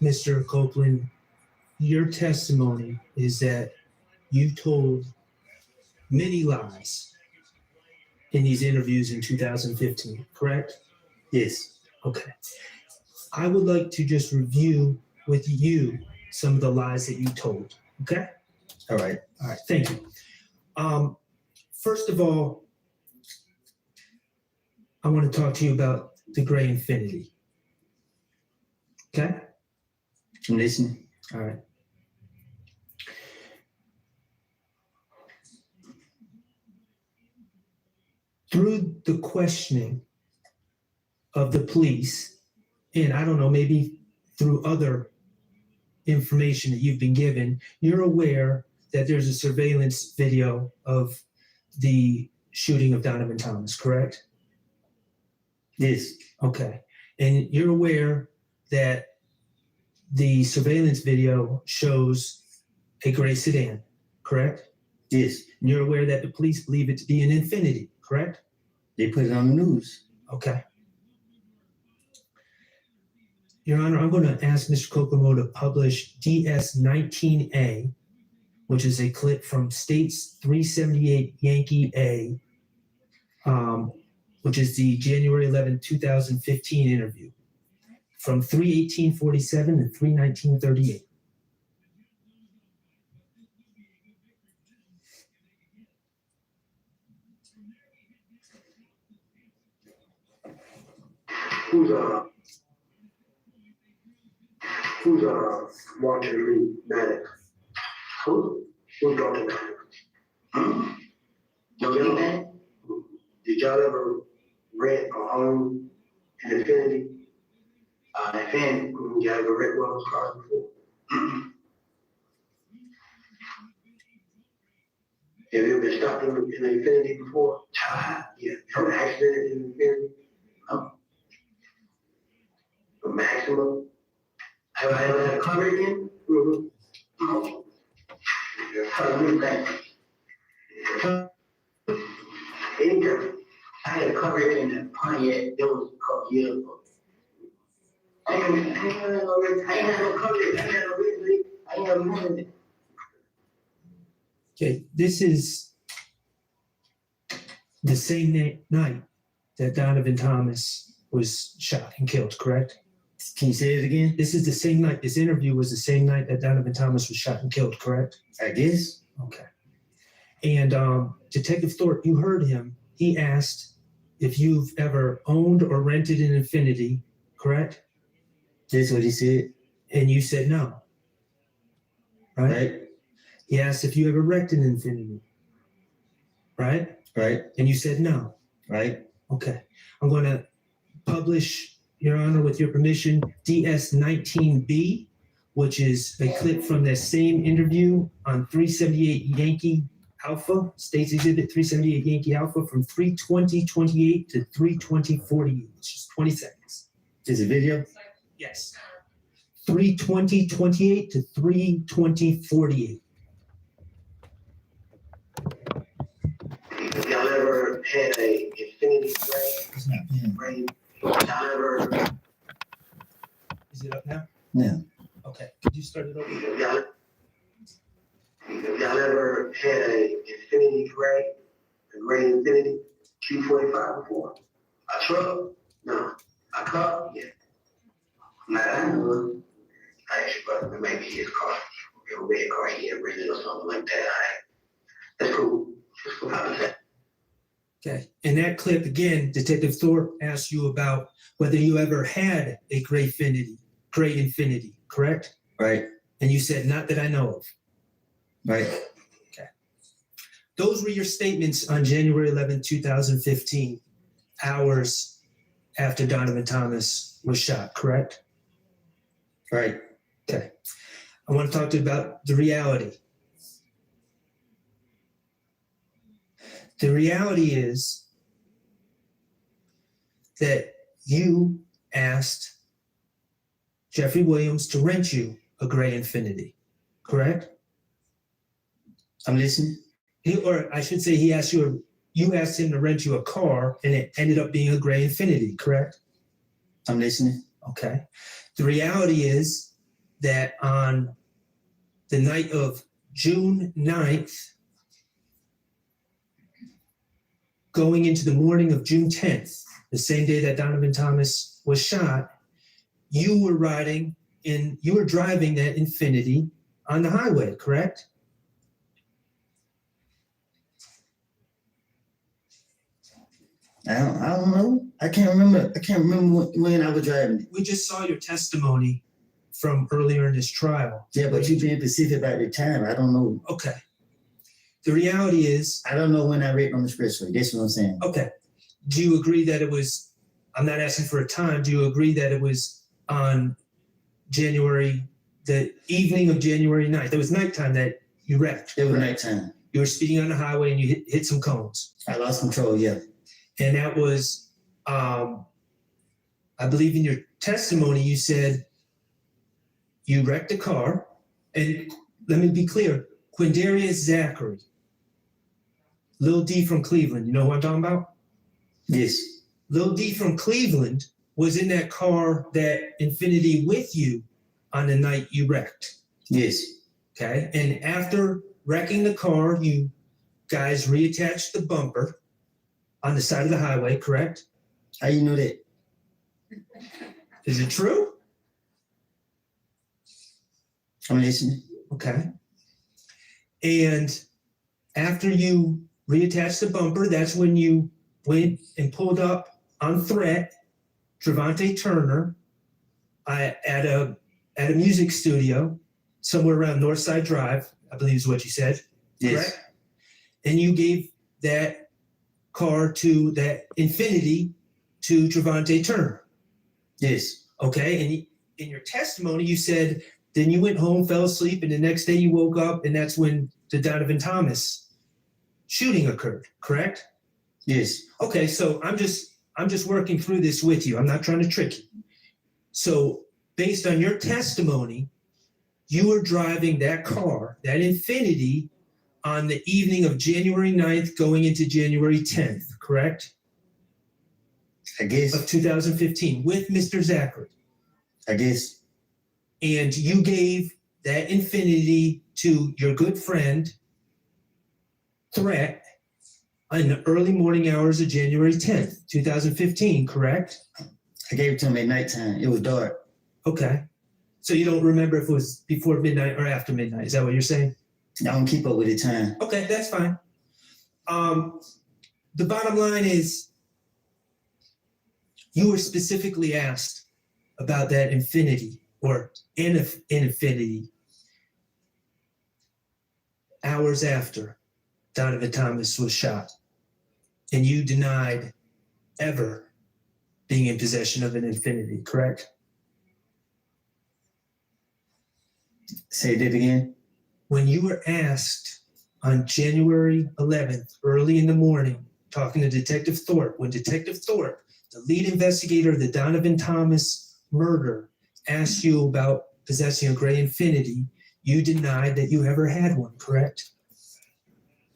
Mr. Copeland, your testimony is that you told many lies in these interviews in 2015, correct? Yes. Okay. I would like to just review with you some of the lies that you told, okay? All right. All right, thank you. First of all, I want to talk to you about the gray infinity. Okay? I'm listening. All right. Through the questioning of the police, and I don't know, maybe through other information that you've been given, you're aware that there's a surveillance video of the shooting of Donovan Thomas, correct? Yes. Okay. And you're aware that the surveillance video shows a gray sedan, correct? Yes. And you're aware that the police believe it to be an Infiniti, correct? They put it on the news. Okay. Your Honor, I'm going to ask Mr. Copeland to publish DS-19A, which is a clip from States 378 Yankee A, which is the January 11, 2015 interview from 3/18/47 to 3/19/38. Who's watching me, Maddox? Who's watching Maddox? Gentlemen, did y'all ever rent or own an Infiniti? Infiniti, y'all ever rent one of those cars before? Have you ever been stopped in an Infiniti before? Yeah, from an accident in an Infiniti? A maximum? Have I ever had a cover again? Oh. I had a cover in the Pontiac, that was a couple years ago. I ain't had no coverage, I ain't had no money. Okay, this is the same night that Donovan Thomas was shot and killed, correct? Can you say it again? This is the same night, this interview was the same night that Donovan Thomas was shot and killed, correct? I guess. Okay. And Detective Thorpe, you heard him. He asked if you've ever owned or rented an Infiniti, correct? That's what he said. And you said no. Right? He asked if you ever wrecked an Infiniti, right? Right. And you said no. Right. Okay. I'm going to publish, Your Honor, with your permission, DS-19B, which is a clip from that same interview on 378 Yankee Alpha, States Exhibit 378 Yankee Alpha from 3/20/28 to 3/20/48, which is 20 seconds. Is it video? Yes. 3/20/28 to 3/20/48. Y'all ever had a Infiniti gray? Y'all ever? Is it up now? No. Okay. Could you start it over? Y'all ever had a Infiniti gray, a gray Infiniti Q45 before? A truck? No. A car? Yeah. Nah, I know. I actually, but maybe his car, a red car he had rented or something like that. That's cool. That's cool. How does that? Okay. In that clip, again, Detective Thorpe asked you about whether you ever had a gray Infiniti, correct? Right. And you said, not that I know of. Right. Okay. Those were your statements on January 11, 2015, hours after Donovan Thomas was shot, correct? Right. Okay. I want to talk to you about the reality. The reality is that you asked Jeffrey Williams to rent you a gray Infiniti, correct? I'm listening. Or I should say you asked him to rent you a car and it ended up being a gray Infiniti, correct? I'm listening. Okay. The reality is that on the night of June 9th, going into the morning of June 10th, the same day that Donovan Thomas was shot, you were driving that Infiniti on the highway, correct? I don't know. I can't remember when I was driving. We just saw your testimony from earlier in this trial. Yeah, but you being specific about the time. I don't know. Okay. The reality is, I don't know when I read on the expressway. That's what I'm saying. okay. Do you agree that it was, I'm not asking for a time, do you agree that it was on the evening of January 9th? It was nighttime that you wrecked. It was nighttime. You were speeding on the highway and you hit some cones. I lost control, yeah. And that was, I believe in your testimony, you said you wrecked a car. And let me be clear, Quindarius Zachary, Lil D from Cleveland, you know who I'm talking about? Yes. Lil D from Cleveland was in that car, that Infiniti, with you on the night you wrecked. Yes. Okay. And after wrecking the car, you guys reattached the bumper on the side of the highway, correct? How you know that? Is it true? I'm listening. Okay. And after you reattached the bumper, that's when you went and pulled up on threat Trevante Turner at a music studio somewhere around Northside Drive, I believe is what you said. Yes. Correct? And you gave that car to that Infiniti to Trevante Turner. Yes. Okay. And in your testimony, you said then you went home, fell asleep, and the next day you woke up, and that's when the Donovan Thomas shooting occurred. Correct? Yes. Okay. So I'm just working through this with you. I'm not trying to trick you. So based on your testimony, you were driving that car, that Infiniti, on the evening of January 9th going into January 10th, correct? I guess. Of 2015 with Mr. Zachary. I guess. And you gave that Infiniti to your good friend, Threat, in the early morning hours of January 10th, 2015, correct? I gave it to him at nighttime. It was dark. Okay. So you don't remember if it was before midnight or after midnight. Is that what you're saying? I don't keep up with the time. Okay, that's fine. The bottom line is you were specifically asked about that Infiniti or an Infiniti hours after Donovan Thomas was shot. And you denied ever being in possession of an Infiniti, correct? Say that again. When you were asked on January 11th, early in the morning, talking to Detective Thorpe, when Detective Thorpe, the lead investigator of the Donovan Thomas murder, asked you about possessing a gray Infiniti, you denied that you ever had one, correct?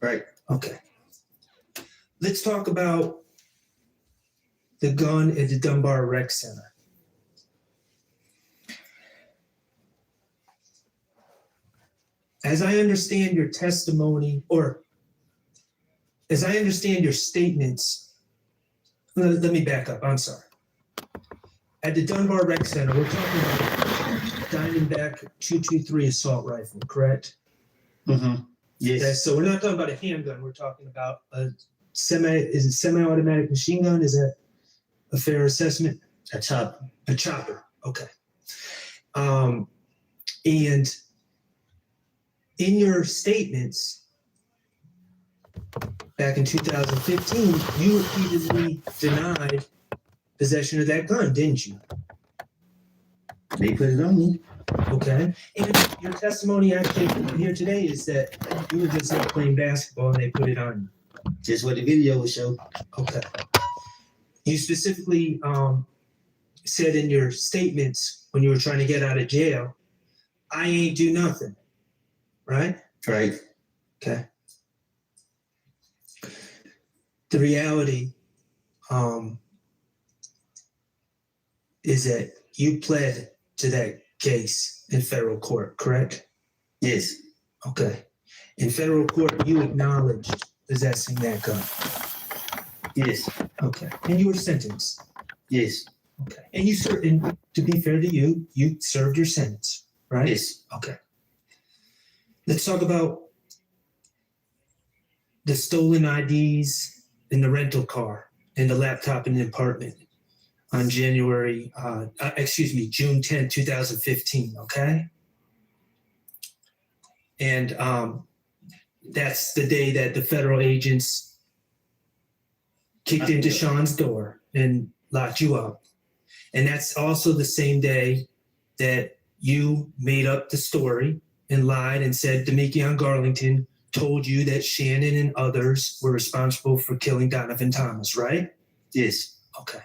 Right. Okay. Let's talk about the gun at the Dunbar Rec Center. As I understand your testimony, or as I understand your statements, let me back up. I'm sorry. At the Dunbar Rec Center, we're talking about Diamondback 223 assault rifle, correct? Mm-hmm. Yes. Okay, so we're not talking about a handgun. We're talking about a semi-automatic machine gun? Is that a fair assessment? A chopper. A chopper. Okay. And in your statements back in 2015, you repeatedly denied possession of that gun, didn't you? They put it on me. Okay. And your testimony actually here today is that you were just out playing basketball and they put it on you. Just what the video would show. Okay. You specifically said in your statements when you were trying to get out of jail, I ain't do nothing, right? Right. Okay. The reality is that you pled to that case in federal court, correct? Yes. Okay. In federal court, you acknowledged possessing that gun. Yes. Okay. And you were sentenced. Yes. Okay. And you served, and to be fair to you, you served your sentence, right? Yes. Okay. Let's talk about the stolen IDs in the rental car and the laptop in the apartment on June 10th, 2015, okay? And that's the day that the federal agents kicked into Sean's door and locked you up. And that's also the same day that you made up the story and lied and said Demekion Garlington told you that Shannon and others were responsible for killing Donovan Thomas, right? Yes. Okay.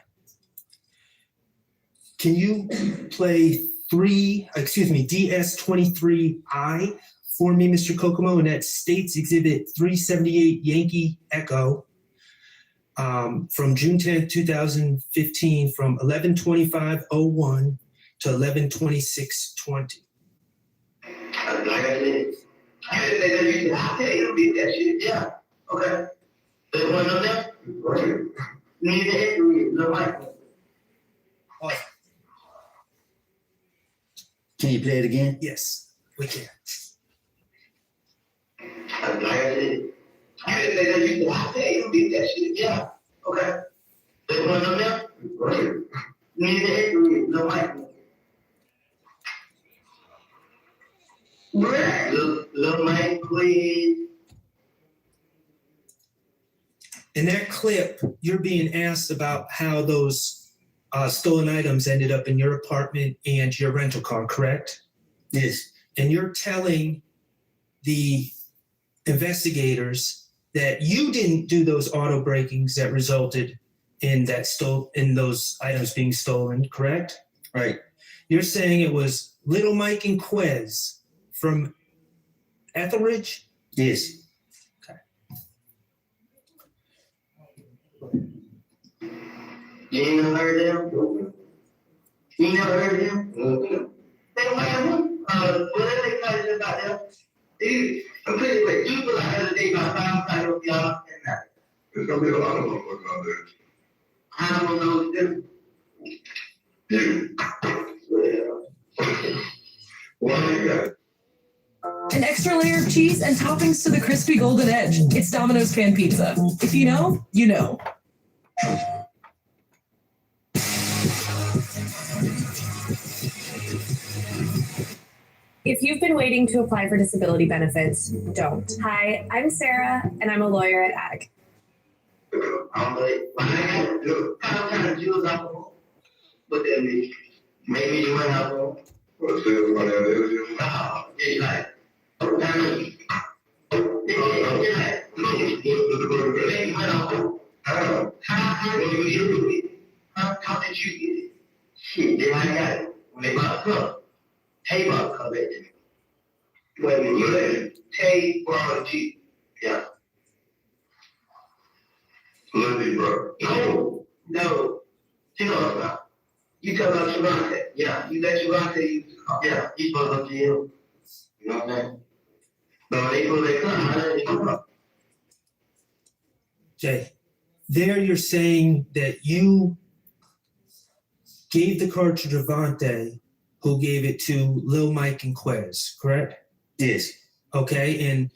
Can you play DS23I for me, Mr. Kokomo, and that's States Exhibit 378 Yankee Echo from June 10th, 2015, from 11:25:01 to 11:26:20. Yeah. Okay. There's one of them. Need to hit the mic. Can you play it again? Yes, we can. Yeah. Okay. There's one of them. Need to hit the mic. Little mic, please. In that clip, you're being asked about how those stolen items ended up in your apartment and your rental car, correct? Yes. And you're telling the investigators that you didn't do those auto breakings that resulted in those items being stolen, correct? Right. You're saying it was Little Mike and Quez from Etheridge? Yes. You ain't never heard of them? You ain't never heard of them? They don't have one. What they excited about them? I'm pretty quick. You feel like the other day about 5 titles, y'all, and that. There's gonna be a lot of motherfuckers out there. I don't know what to do. What do you got? An extra layer of cheese and toppings to the crispy golden edge. It's Domino's Pan Pizza. If you know, you know. If you've been waiting to apply for disability benefits, don't. Hi, I'm Sarah, and I'm a lawyer at AG. I'm like, I got kind of Jews out there. But then maybe you went out there. Well, say everybody out there. Yeah, like, how did you do it? How did you get it? Shit, then I got it. When they bought the cup, Tay bought the cup at them. Wait a minute, you let Tay borrow the Jeep. Yeah. Lundy, bro. No. You know what I'm about. You tell about Shavante. Yeah, you let Shavante use the car. Yeah, he's supposed to him. You know what I'm saying? No, they pull their car, how did they come up? Jay, there you're saying that you gave the car to Javante, who gave it to Lil Mike and Quez, correct? Yes. Okay, and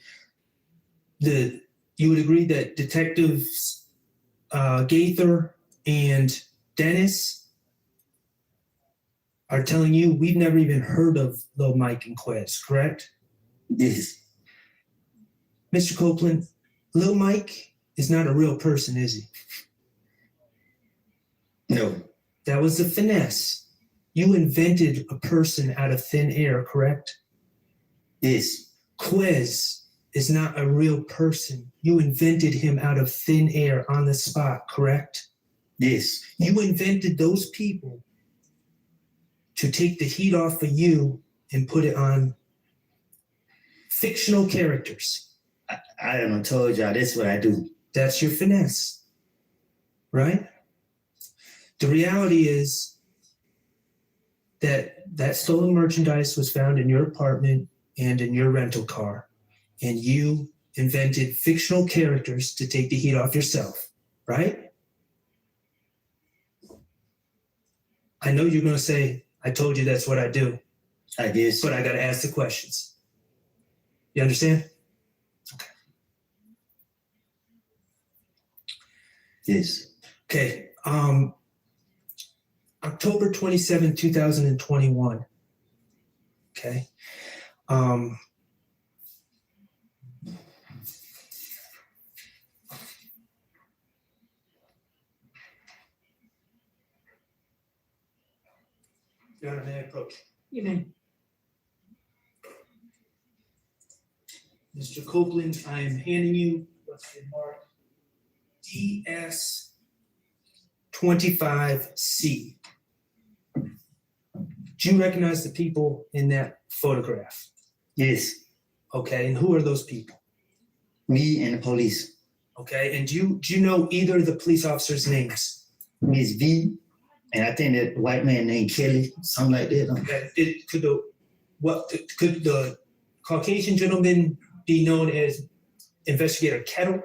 you would agree that Detectives Gaither and Dennis are telling you we've never even heard of Lil Mike and Quez, correct? Yes. Mr. Copeland, Lil Mike is not a real person, is he? No. That was the finesse. You invented a person out of thin air, correct? Yes. Quez is not a real person. You invented him out of thin air on the spot, correct? Yes. You invented those people to take the heat off of you and put it on fictional characters. I done told y'all that's what I do. That's your finesse, right? The reality is that that stolen merchandise was found in your apartment and in your rental car, and you invented fictional characters to take the heat off yourself, right? I know you're going to say, I told you that's what I do, I guess. but I got to ask the questions. You understand? Yes. Okay. October 27, 2021. Okay. Your Honor, may I approach? You may. Mr. Copeland, I am handing you what's been marked DS25C. Do you recognize the people in that photograph? Yes. Okay, and who are those people? Me and the police. Okay, and do you know either of the police officers' names? Miss V, and I think that white man named Kelly, something like that. Okay, could the Caucasian gentleman be known as Investigator Kettle?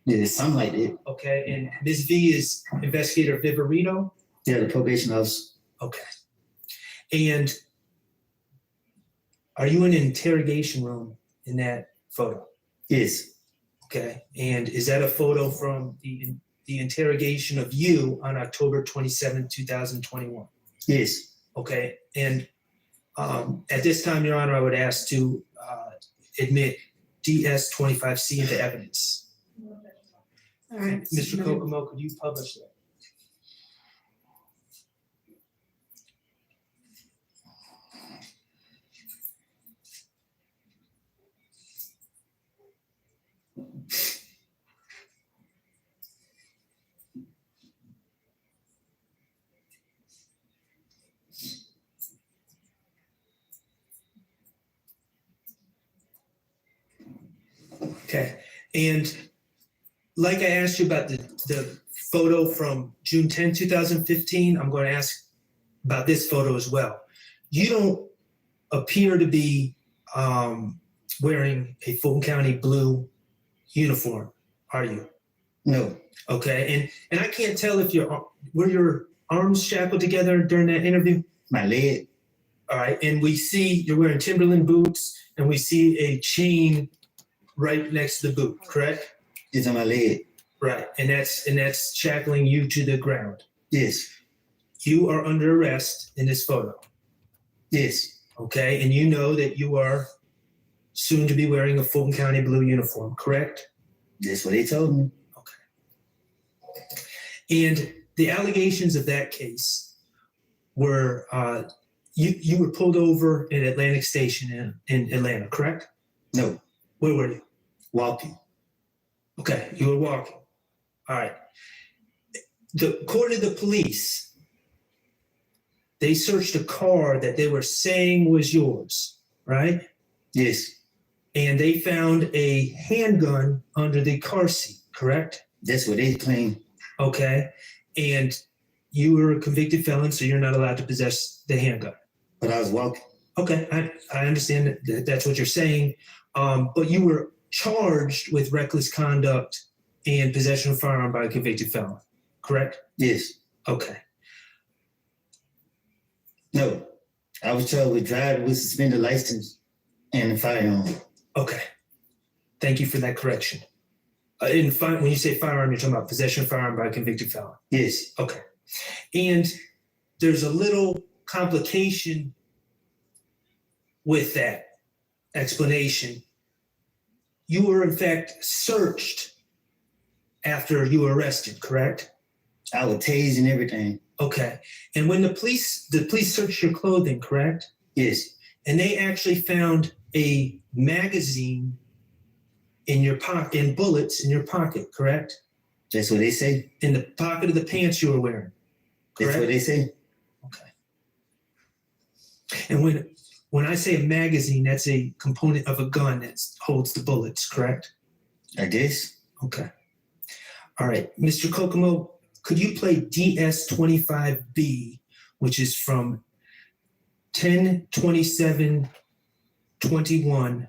Yeah, something like that. Okay, and Ms. V is Investigator Viverito? Yeah, the probation officer. Okay. And are you in an interrogation room in that photo? Yes. Okay, and is that a photo from the interrogation of you on October 27, 2021? Yes. Okay, and at this time, Your Honor, I would ask to admit DS25C into evidence. All right. Mr. Kokomo, could you publish that? Okay, and like I asked you about the photo from June 10, 2015, I'm going to ask about this photo as well. You don't appear to be wearing a Fulton County blue uniform, are you? No. Okay, and I can't tell if were your arms shackled together during that interview? My leg. All right, and we see you're wearing Timberland boots, and we see a chain right next to the boot, correct? It's on my leg. Right, and that's shackling you to the ground. Yes. You are under arrest in this photo, Yes. okay? And you know that you are soon to be wearing a Fulton County blue uniform, correct? That's what they told me. And the allegations of that case were you were pulled over in Atlantic Station in Atlanta, correct? No. Where were you? Walking. Okay, you were walking. All right. According to the police, they searched a car that they were saying was yours, right? Yes. And they found a handgun under the car seat, correct? That's what they claim. Okay. And you were a convicted felon, so you're not allowed to possess the handgun. But I was walking. Okay, I understand that that's what you're saying. But you were charged with reckless conduct and possession of a firearm by a convicted felon, correct? Yes. Okay. No. I was charged with driving with suspended license and a firearm. Okay. Thank you for that correction. When you say firearm, you're talking about possession of firearm by a convicted felon. Yes. Okay. And there's a little complication with that explanation. You were in fact searched after you were arrested, correct? I was tased and everything. Okay. And when the police searched your clothing, correct? Yes. And they actually found a magazine in your pocket, and bullets in your pocket, correct? That's what they say. In the pocket of the pants you were wearing, correct? That's what they say. Okay. And when I say a magazine, that's a component of a gun that holds the bullets, correct? I guess. Okay. All right. Mr. Kokomo, could you play DS25B, which is from 10/27/21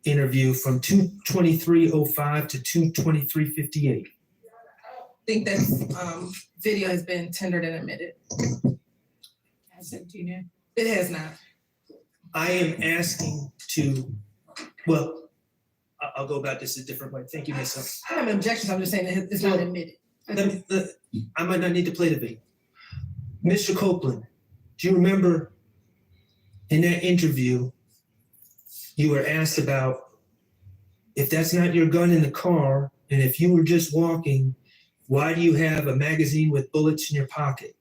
interview from 2/23/05 to 2/23/58. I think that video has been tendered and admitted. Has it, do you know? It has not. I am asking to, well, I'll go about this a different way. Thank you, Ms. Hunt. I have an objection, I'm just saying that it's not admitted. I might not need to play the video. Mr. Copeland, do you remember in that interview, you were asked about if that's not your gun in the car, and if you were just walking, why do you have a magazine with bullets in your pocket?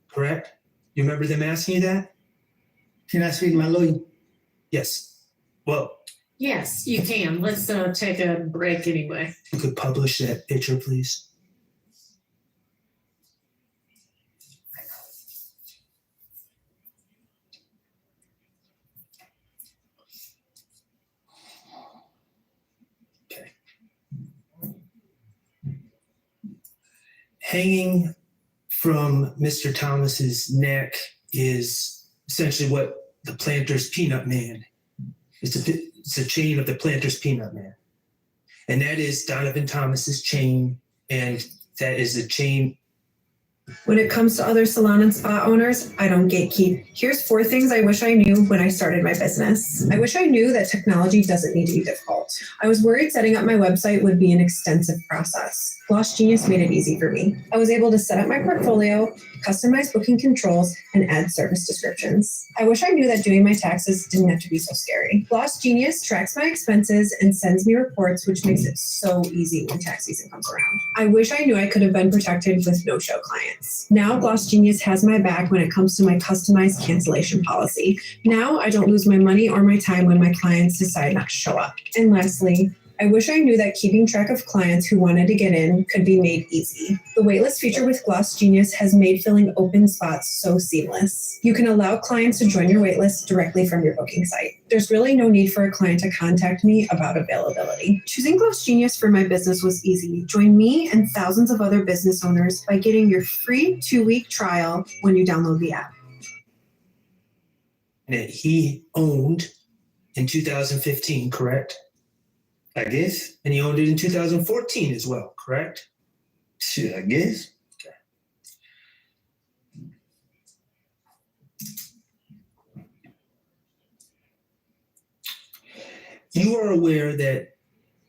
Correct? You remember them asking you that? Can I speak to my lawyer? Yes. Well, Yes, you can. Let's take a break anyway. you could publish that picture, please. Okay. Hanging from Mr. Thomas's neck is essentially what the Planter's Peanut Man. It's a chain of the Planter's Peanut Man. And that is Donovan Thomas's chain, and that is a chain. When it comes to other salon and spa owners, I don't gatekeep. Here's 4 things I wish I knew when I started my business. I wish I knew that technology doesn't need to be difficult. I was worried setting up my website would be an extensive process. Gloss Genius made it easy for me. I was able to set up my portfolio, customize booking controls, and add service descriptions. I wish I knew that doing my taxes didn't have to be so scary. Gloss Genius tracks my expenses and sends me reports, which makes it so easy when tax season comes around. I wish I knew I could have been protected with no-show clients. Now Gloss Genius has my back when it comes to my customized cancellation policy. Now I don't lose my money or my time when my clients decide not to show up. And lastly, I wish I knew that keeping track of clients who wanted to get in could be made easy. The waitlist feature with Gloss Genius has made filling open spots so seamless. You can allow clients to join your waitlist directly from your booking site. There's really no need for a client to contact me about availability. Choosing Gloss Genius for my business was easy. Join me and thousands of other business owners by getting your free 2-week trial when you download the app. That he owned in 2015, correct? I guess. And he owned it in 2014 as well, correct? Shit, I guess. You are aware that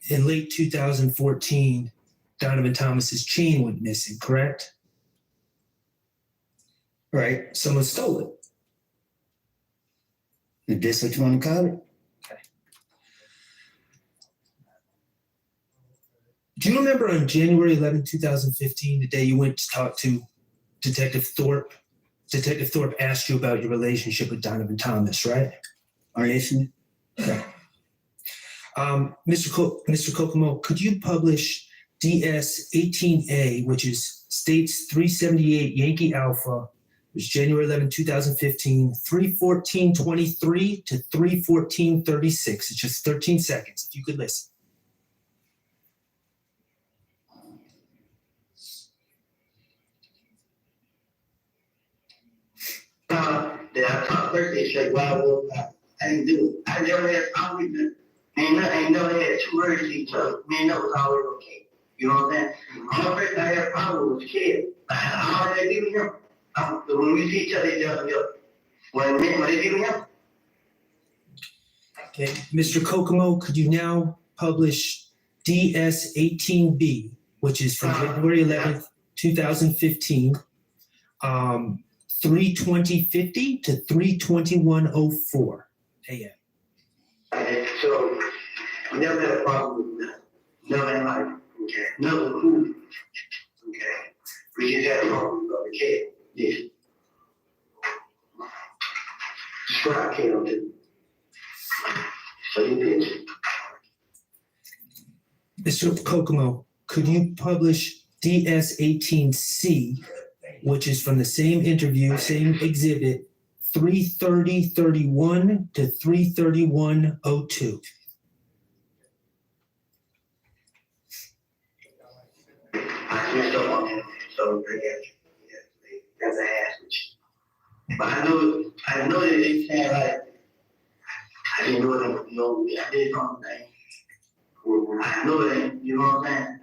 in late 2014, Donovan Thomas's chain went missing, correct? Right. Someone stole it. If that's what you want to call it. Do you remember on January 11, 2015, the day you went to talk to Detective Thorpe? Detective Thorpe asked you about your relationship with Donovan Thomas, right? Are you listening? Mr. Kokomo, could you publish DS 18A, which is States 378 Yankee Alpha, which is January 11, 2015, 3:14:23 to 3:14:36. It's just 13 seconds, if you could listen. That I talked Thursday straight while I didn't do it. I never had a problem with it. Ain't never had 2 words to each other. Man, that was always okay. You know what I'm saying? The only person I had a problem with was Kenneth. I already did with him. When we see each other, they just when they did with him. Okay, Mr. Kokomo, could you now publish DS 18B, which is from January 11th, 2015, 3:20:50 to 3:21:04 a.m. So, I never had a problem with that. Never had life. Okay. Never cool. Okay. We just had a problem with the kid. Yeah. Describe Kenneth to me. So you did. Mr. Kokomo, could you publish DS 18C, which is from the same interview, same exhibit, 3:30:31 to 3:31:02? I switched up on him, so they got you. That's a ass with you. But I know that they saying like, I didn't know them, I did something. I know that, you know what I'm saying?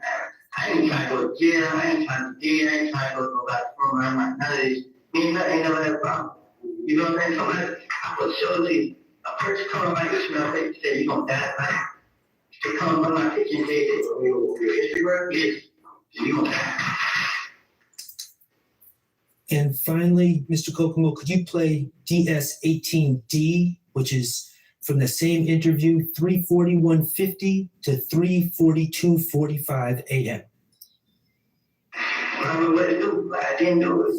I ain't trying to go to jail, I ain't trying to jail, I ain't trying to go to nobody's program, none of this. Me and nothing, ain't never had a problem. You know what I'm saying? Somebody, I was surely, a person coming by this smell, they say, you gonna die, right? They come by my kitchen and say, your history work, yes, you gonna die. And finally, Mr. Kokomo, could you play DS18D, which is from the same interview, 3:41:50 to 3:42:45 a.m. I don't know what to do, but I didn't do it.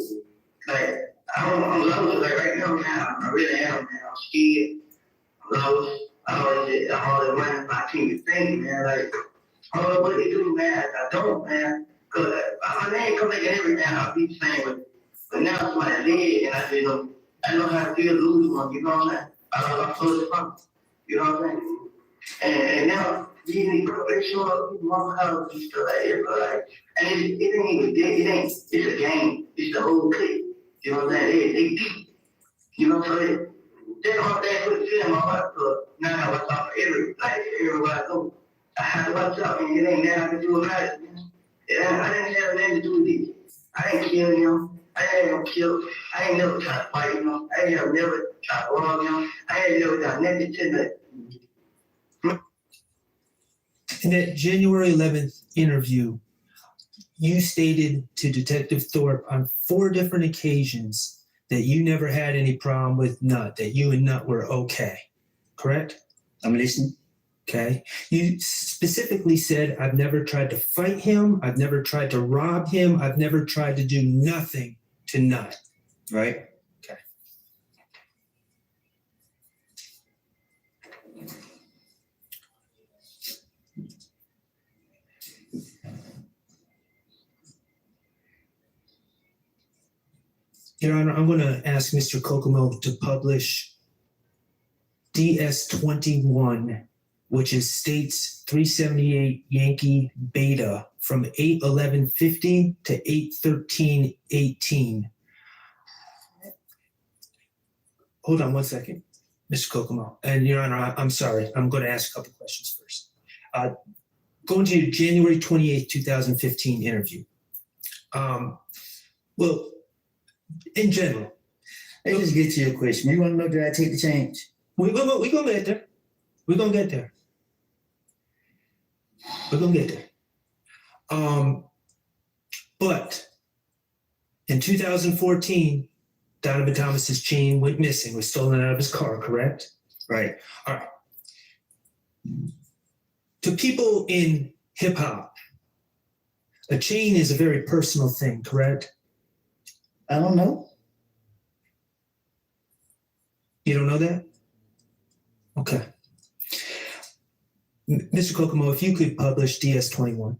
Like, I'm lost, like right now, man, I really am, man. I'm scared, I'm lost. I'm always running my team thing, man. Like, I don't know what to do, man. I don't, man. Cause my name come like every man, I'll be saying with. But now somebody dead, and I say, look, I know how to feel losing one, you know what I'm saying? I'm so from, you know what I'm saying? And now, these niggas, they show up, one house and stuff like that, but like, and it ain't even dead, it's a game, it's the whole clip, you know what I'm saying? They deep, you know what I'm saying? They don't have that put shit in my heart, so now I watch out for everywhere I go. I have to watch out, and it ain't nothing I can do about it, man. I didn't have nothing to do with it. I didn't kill him. I ain't gonna kill. I ain't never tried to fight him. I ain't never tried to wrong him. I ain't never done nothing to that. In that January 11th interview, you stated to Detective Thorpe on 4 different occasions that you never had any problem with Nut, that you and Nut were okay, correct? I'm listening. Okay. You specifically said, I've never tried to fight him. I've never tried to rob him. I've never tried to do nothing to Nut. Right? Okay. Your Honor, I'm going to ask Mr. Kokomo to publish DS21, which is states 378 Yankee Beta from 8/11/50 to 8/13/18. Hold on one second, Mr. Kokomo. And Your Honor, I'm sorry. I'm going to ask a couple questions first. Going to your January 28th, 2015 interview. Well, in general. Let's just get to your question. You want to know, did I take the change? We're gonna get there. We're gonna get there. We're gonna get there. But in 2014, Donovan Thomas's chain went missing, was stolen out of his car, correct? Right. All right. To people in hip hop, a chain is a very personal thing, correct? I don't know. You don't know that? Okay. Mr. Kokomo, if you could publish DS21.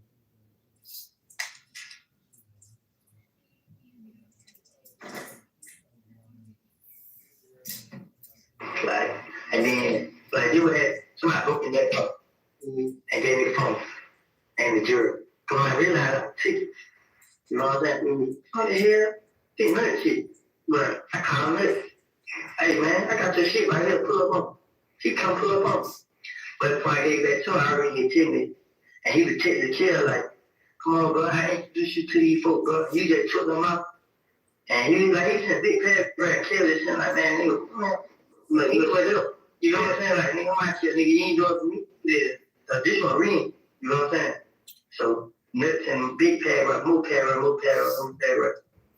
Like, and then, like, you had somebody open that up and gave me the phone and the jury. Because I realized I'm tickets. You know what I'm saying? What the hell? Ain't none of shit. But I called him. Hey, man, I got your shit right here. Pull up on. He come pull up on. But before I gave that to him, I already hit Timmy. And he was taking the chair like, come on, bro, I introduce you to these folks, bro. You just took them out. And he was like, he said, big pad, bro, careless. And like, man, nigga, look, nigga, what up? You know what I'm saying? Like, nigga, my shit, nigga, you ain't doing it for me. Yeah, this one ring. You know what I'm saying? So, nuts and big pad, right, move pad, right.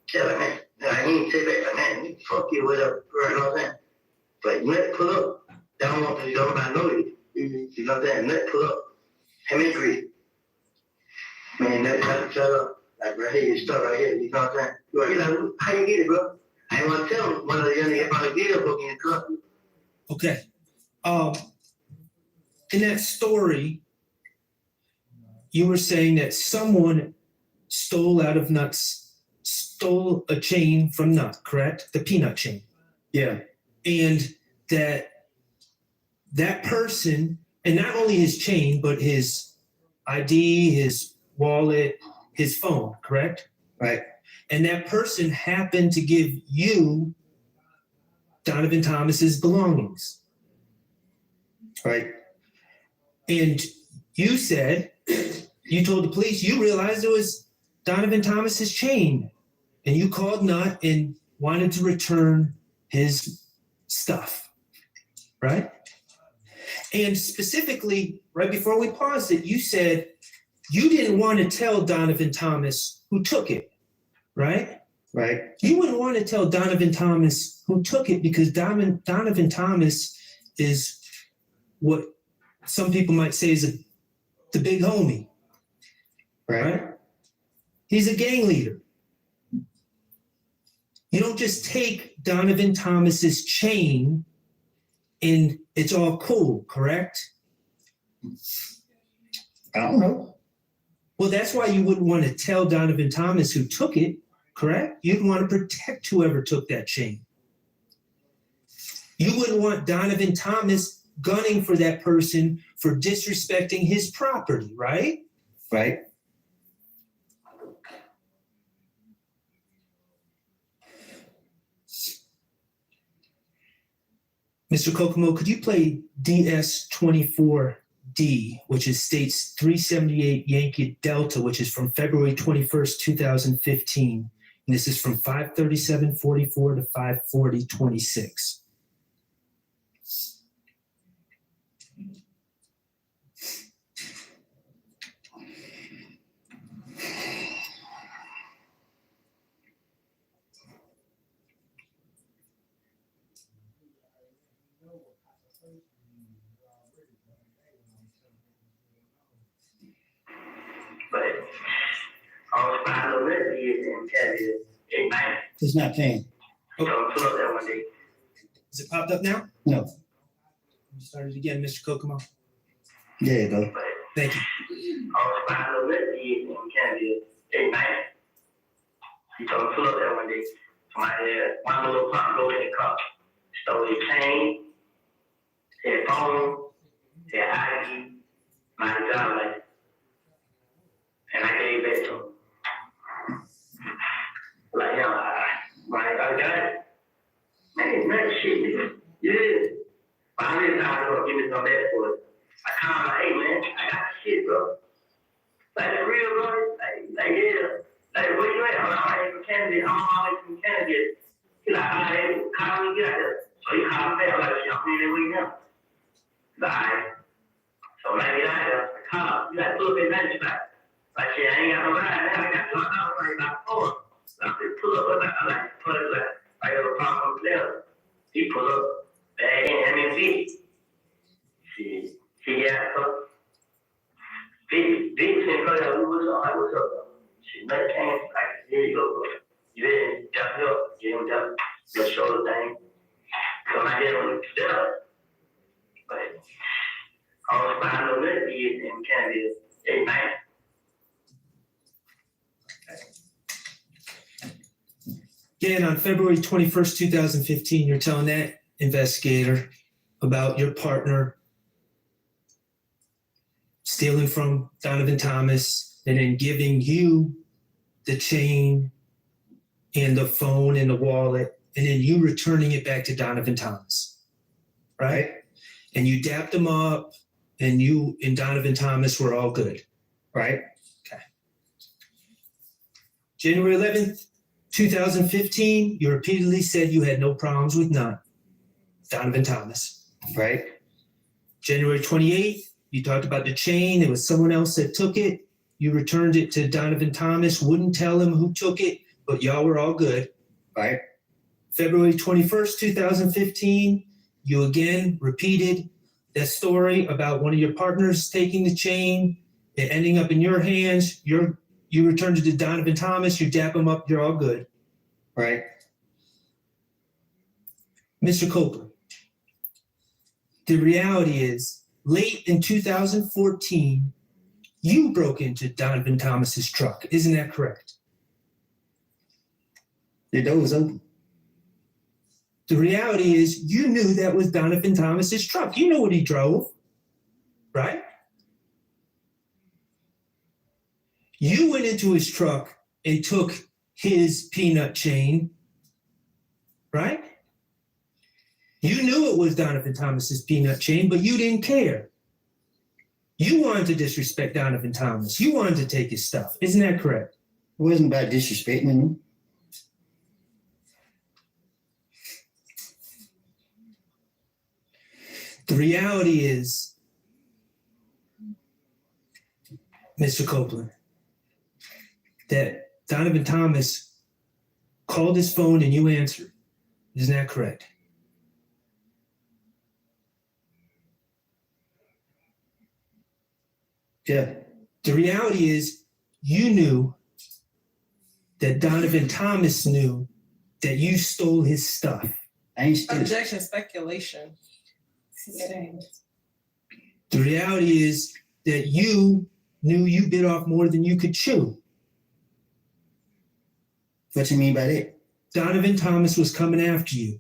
Tell him, man, nah, he ain't say back, like, man, nigga, fuck you, whatever. You know what I'm saying? But nut pull up. That don't want to know about know it. You know what I'm saying? Nut pull up. Him and Chris. Man, nut try to shut up. Like, bro, here, you stuff right here. You know what I'm saying? Bro, he's like, how you get it, bro? I ain't want to tell him. One of the young niggas probably get it, book in the cup. Okay. In that story, you were saying that someone stole a chain from Nut, correct? The peanut chain. Yeah. And that person, and not only his chain, but his ID, his wallet, his phone, correct? Right. And that person happened to give you Donovan Thomas's belongings. Right. And you said, you told the police you realized it was Donovan Thomas's chain, and you called Nut and wanted to return his stuff, right? And specifically, right before we paused it, you said you didn't want to tell Donovan Thomas who took it, right? Right. You wouldn't want to tell Donovan Thomas who took it because Donovan Thomas is what some people might say is the big homie, right? He's a gang leader. You don't just take Donovan Thomas's chain and it's all cool, correct? I don't know. Well, that's why you wouldn't want to tell Donovan Thomas who took it, correct? You'd want to protect whoever took that chain. You wouldn't want Donovan Thomas gunning for that person for disrespecting his property, right? Right. Mr. Kokomo, could you play DS24D, which is states 378 Yankee Delta, which is from February 21st, 2015. And this is from 5:37:44 to 5:40:26. But I was finding a refuge and tell you, hey man, It's not paying. so pull up that one day. Is it popped up now? No. Start it again, Mr. Kokomo. There you go. But Thank you. I was finding a refuge and tell you, hey man, he told me pull up that one day. Somebody had one little pump go in the car, stole his chain, his phone, his ID, my driver's license. And I gave that to him. Like, you know, I got it. Man, shit, nigga. Yeah. But I didn't know to give me some of that for it. I called him like, hey, man, I got shit, bro. Like, for real, bro? Like, yeah. Like, where you at? I'm already from Kenneth. I'm always from Kenneth. He's like, all right, how do we get out there? So he called me back. I'm like, shit, I'm here with him. He's like, all right. So when I get out there, I call him. You got to pull up his message back. Like, shit, I ain't got no ride. I got locked out right about 4. So I just pull up. I like, pull it like, I got a pop up there. He pull up. Bag in, M&B. She got her. Big thing, what's up? What's up? She never came. Like, here you go, bro. You didn't jump up. Get him down. Your shoulder thing. So I get on the step. But I was behind the list and Kennedy. Hey, man. Again, on February 21st, 2015, you're telling that investigator about your partner stealing from Donovan Thomas and then giving you the chain and the phone and the wallet, and then you returning it back to Donovan Thomas, right? And you dapped him up, and you and Donovan Thomas were all good, right? Okay. January 11th, 2015, you repeatedly said you had no problems with Donovan Thomas, right? January 28th, you talked about the chain. It was someone else that took it. You returned it to Donovan Thomas, wouldn't tell him who took it, but y'all were all good, right? February 21st, 2015, you again repeated that story about one of your partners taking the chain, it ending up in your hands. You returned it to Donovan Thomas, you dap him up, you're all good, right? Mr. Copeland, the reality is, late in 2014, you broke into Donovan Thomas's truck. Isn't that correct? The door was open. The reality is, you knew that was Donovan Thomas's truck. You know what he drove, right? You went into his truck and took his peanut chain, right? You knew it was Donovan Thomas's peanut chain, but you didn't care. You wanted to disrespect Donovan Thomas. You wanted to take his stuff. Isn't that correct? It wasn't about disrespecting him. The reality is, Mr. Copeland, that Donovan Thomas called his phone and you answered. Isn't that correct? Yeah. The reality is, you knew that Donovan Thomas knew that you stole his stuff. I ain't still. Objection, speculation. The reality is that you knew you bit off more than you could chew. What you mean by that? Donovan Thomas was coming after you.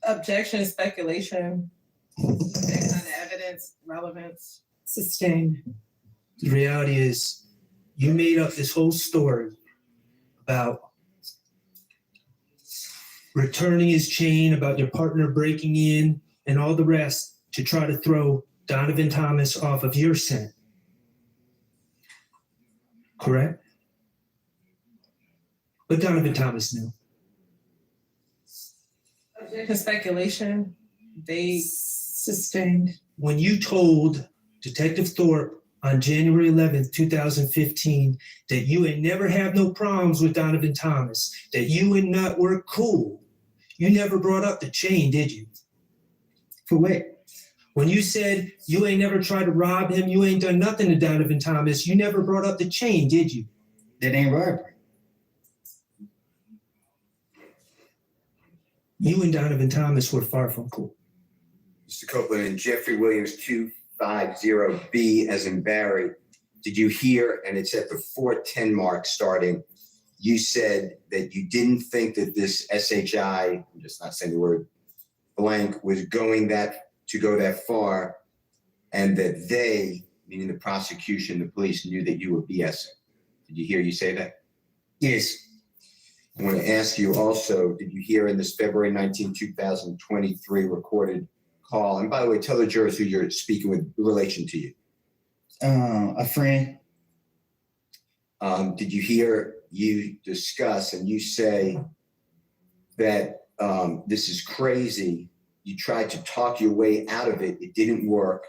Objection, speculation. Based on the evidence, relevance. Sustained. The reality is, you made up this whole story about returning his chain, about your partner breaking in, and all the rest to try to throw Donovan Thomas off of your scent. Correct? But Donovan Thomas knew. Objection, speculation. They Sustained. When you told Detective Thorpe on January 11th, 2015, that you had never had no problems with Donovan Thomas, that you and Nut were cool, you never brought up the chain, did you? For what? When you said you ain't never tried to rob him, you ain't done nothing to Donovan Thomas, you never brought up the chain, did you? That ain't robbery. You and Donovan Thomas were far from cool. Mr. Copeland, and Jeffrey Williams 250B as in Barry, did you hear, and it's at the 410 mark starting, you said that you didn't think that this SHI, I'm just not saying the word blank, was going to go that far, and that they, meaning the prosecution, the police, knew that you were BSing. Did you hear you say that? Yes. I want to ask you also, did you hear in this February 19, 2023 recorded call, and by the way, tell the jurors who you're speaking with in relation to you. A friend. Did you hear you discuss and you say that this is crazy? You tried to talk your way out of it. It didn't work.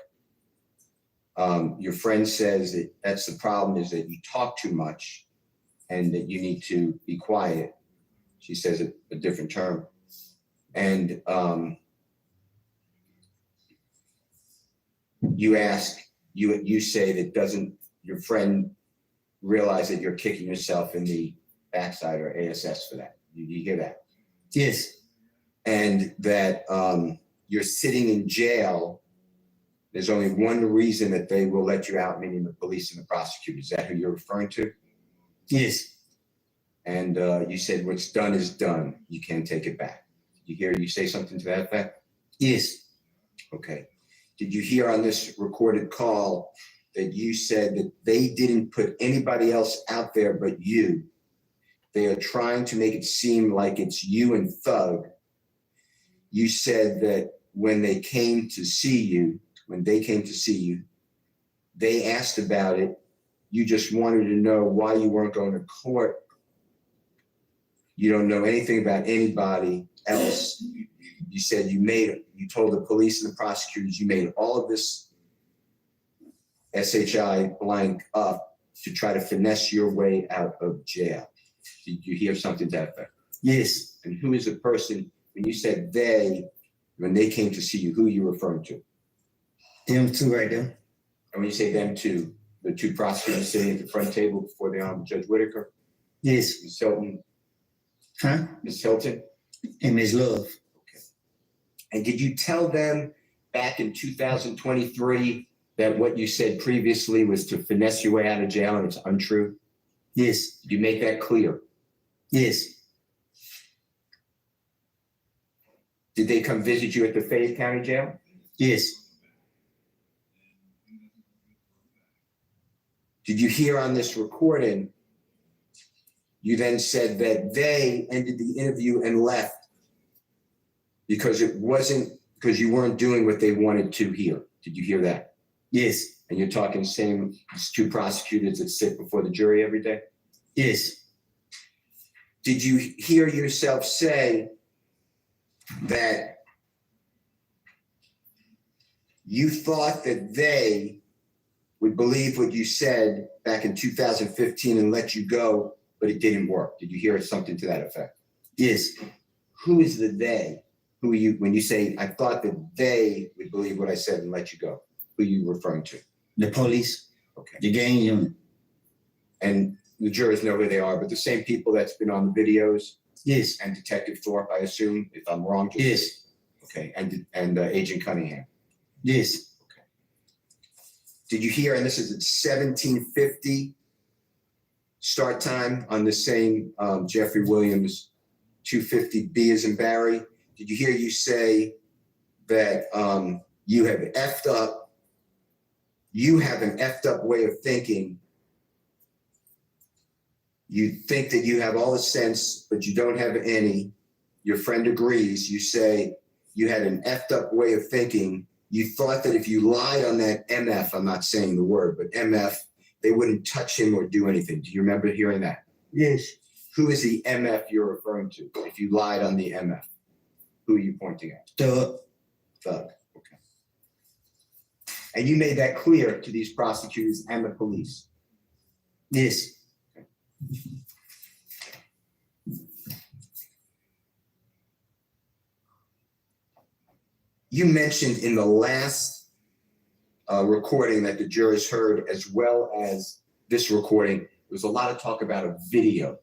Your friend says that that's the problem, is that you talk too much and that you need to be quiet. She says a different term. And you ask, you say that doesn't your friend realize that you're kicking yourself in the backside or ASS for that? You hear that? Yes. And that you're sitting in jail. There's only one reason that they will let you out, meaning the police and the prosecutor. Is that who you're referring to? Yes. And you said what's done is done. You can't take it back. Did you hear you say something to that effect? Yes. Okay. Did you hear on this recorded call that you said that they didn't put anybody else out there but you? They are trying to make it seem like it's you and Thug. You said that when they came to see you, they asked about it. You just wanted to know why you weren't going to court. You don't know anything about anybody else. You said you told the police and the prosecutors you made all of this SHI blank up to try to finesse your way out of jail. Did you hear something to that effect? Yes. And who is the person, when you said they, when they came to see you, who are you referring to? Them two right there. And when you say them two, the two prosecutors sitting at the front table before the Honorable Judge Whitaker, Yes. Ms. Hilton, Huh? Ms. Hilton? And Ms. Love. And did you tell them back in 2023 that what you said previously was to finesse your way out of jail and it's untrue? Yes. Did you make that clear? Yes. Did they come visit you at the Fayette County Jail? Yes. Did you hear on this recording, you then said that they ended the interview and left because because you weren't doing what they wanted to hear. Did you hear that? Yes, And you're talking same as two prosecutors that sit before the jury every day? yes, Did you hear yourself say that you thought that they would believe what you said back in 2015 and let you go, but it didn't work? Did you hear something to that effect? yes. Who is the they? Who are you, when you say, I thought that they would believe what I said and let you go? Who are you referring to? The police, Okay. the gang unit. And the jurors know who they are, but the same people that's been on the videos Yes, and Detective Thorpe, I assume, if I'm wrong. just- yes, Okay, and Agent Cunningham. yes. Did you hear, and this is at 17:50 start time on the same Jeffrey Williams 250B as in Barry? Did you hear you say that you have effed up, you have an effed up way of thinking? You think that you have all the sense, but you don't have any. Your friend agrees. You say you had an effed up way of thinking. You thought that if you lied on that MF, I'm not saying the word, but MF, they wouldn't touch him or do anything. Do you remember hearing that? Yes. Who is the MF you're referring to? If you lied on the MF, who are you pointing at? Thug. Thug. Okay. And you made that clear to these prosecutors and the police. Yes. You mentioned in the last recording that the jurors heard, as well as this recording, there was a lot of talk about a video.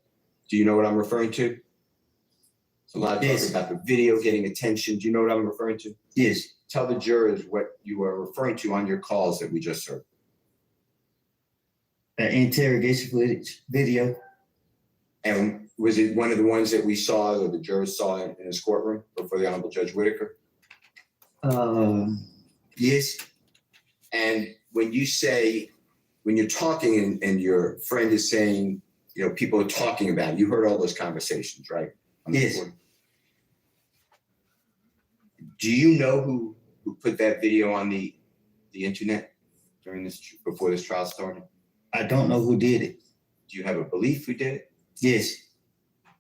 Do you know what I'm referring to? There's a lot of talk Yes. about the video getting attention. Do you know what I'm referring to? Yes. Tell the jurors what you are referring to on your calls that we just heard. An interrogation footage video. And was it one of the ones that we saw, or the jurors saw in his courtroom before the Honorable Judge Whitaker? Yes. And when you say, when you're talking and your friend is saying, you know, people are talking about it, you heard all those conversations, right? On the Yes. recording. Do you know who put that video on the internet during this, before this trial started? I don't know who did it. Do you have a belief who did it? Yes.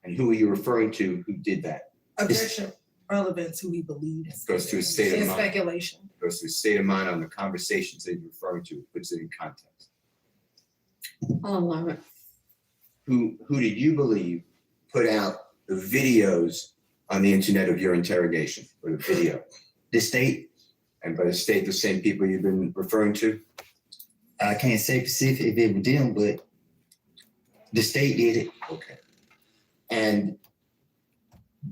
And who are you referring to who did that? Objection relevant to we believe. Goes to a state of And mind. speculation. Goes to the state of mind on the conversations that you're referring to, puts it in context. I'll allow it. Who did you believe put out the videos on the internet of your interrogation, or the video? The state. And by the state, the same people you've been referring to? I can't say specific if it was them, but the state did it. Okay. And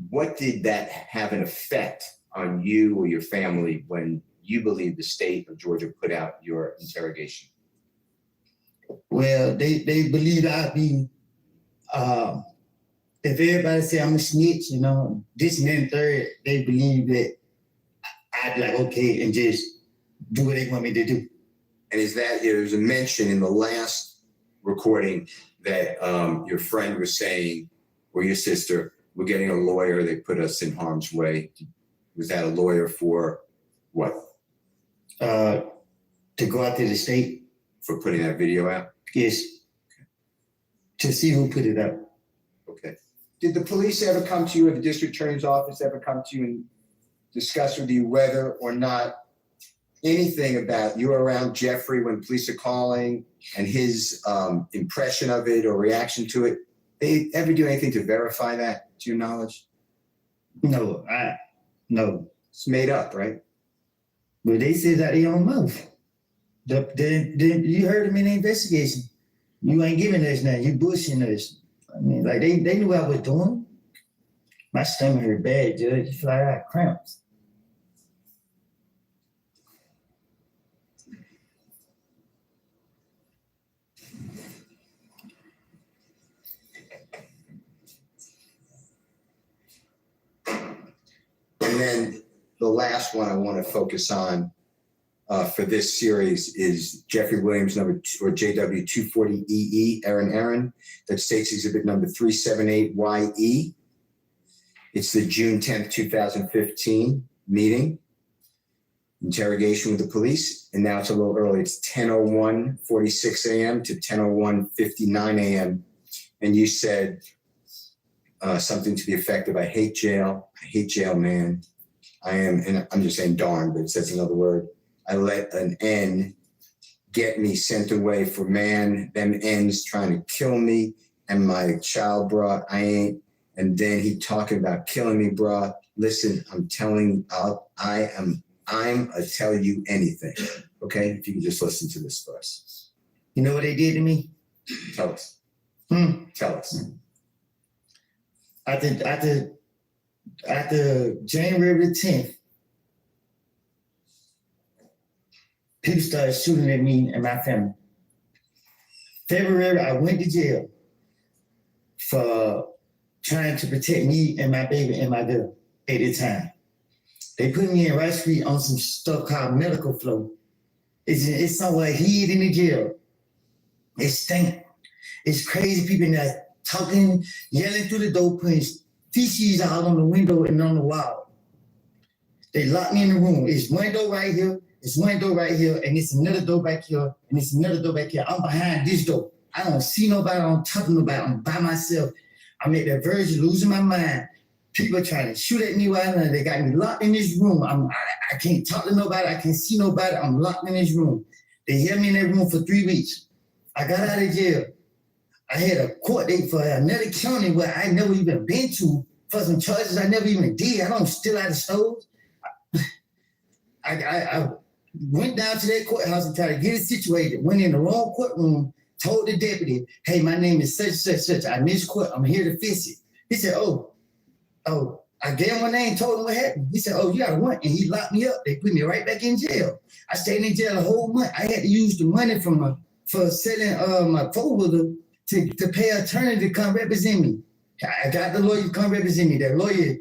what did that have an effect on you or your family when you believe the state of Georgia put out your interrogation? Well, they believe I'd be, if everybody say I'm a snitch, you know, this and then third, they believe that I'd like, okay, and just do what they want me to do. And is that, there's a mention in the last recording that your friend was saying, or your sister, we're getting a lawyer, they put us in harm's way. Was that a lawyer for what? To go out to the state, For putting that video out? yes. To see who put it out. Okay. Did the police ever come to you, or the district attorney's office ever come to you and discuss with you whether or not anything about you were around Jeffrey when police are calling and his impression of it or reaction to it? They ever do anything to verify that, to your knowledge? No. It's made up, right? But they said that they own mouth. You heard them in the investigation. You ain't giving us nothing. You bushing us. I mean, like they knew what I was doing. My stomach hurt bad, Judge. It's like I had cramps. And then the last one I want to focus on for this series is Jeffrey Williams number or JW 240EE, Aaron, that states exhibit number 378YE. It's the June 10th, 2015 meeting, interrogation with the police, and now it's a little early. It's 10:01:46 a.m. to 10:01:59 a.m. And you said something to the effect of, I hate jail, man. And I'm just saying darn, but it says another word. I let an N get me sent away for man, them N's trying to kill me and my child, bro. I ain't. And then he talking about killing me, bro. Listen, I'm a tell you anything. Okay? If you can just listen to this first. You know what they did to me? Tell us. Tell us. After January the 10th, people started shooting at me and my family. February, I went to jail for trying to protect me and my baby and my girl at the time. They put me in Rice Street on some stuff called medical flow. It's somewhere hid in the jail. It stink. It's crazy people in there talking, yelling through the door, putting feces all on the window and on the wall. They locked me in the room. It's one door right here, it's one door right here, and it's another door back here, and it's another door back here. I'm behind this door. I don't see nobody, I don't talk to nobody, I'm by myself. I'm at the verge of losing my mind. People trying to shoot at me while they got me locked in this room. I can't talk to nobody, I can't see nobody, I'm locked in this room. They held me in that room for 3 weeks. I got out of jail. I had a court date for another county where I never even been to for some charges I never even did. I don't steal out of stores. I went down to that courthouse and tried to get it situated. Went in the wrong courtroom, told the deputy, hey, my name is such. I missed court. I'm here to fix it. He said, oh. I gave him my name, told him what happened. He said, oh, you got a warrant. And he locked me up. They put me right back in jail. I stayed in jail a whole month. I had to use the money for selling my four-wheeler to pay an attorney to come represent me. I got the lawyer to come represent me. That lawyer,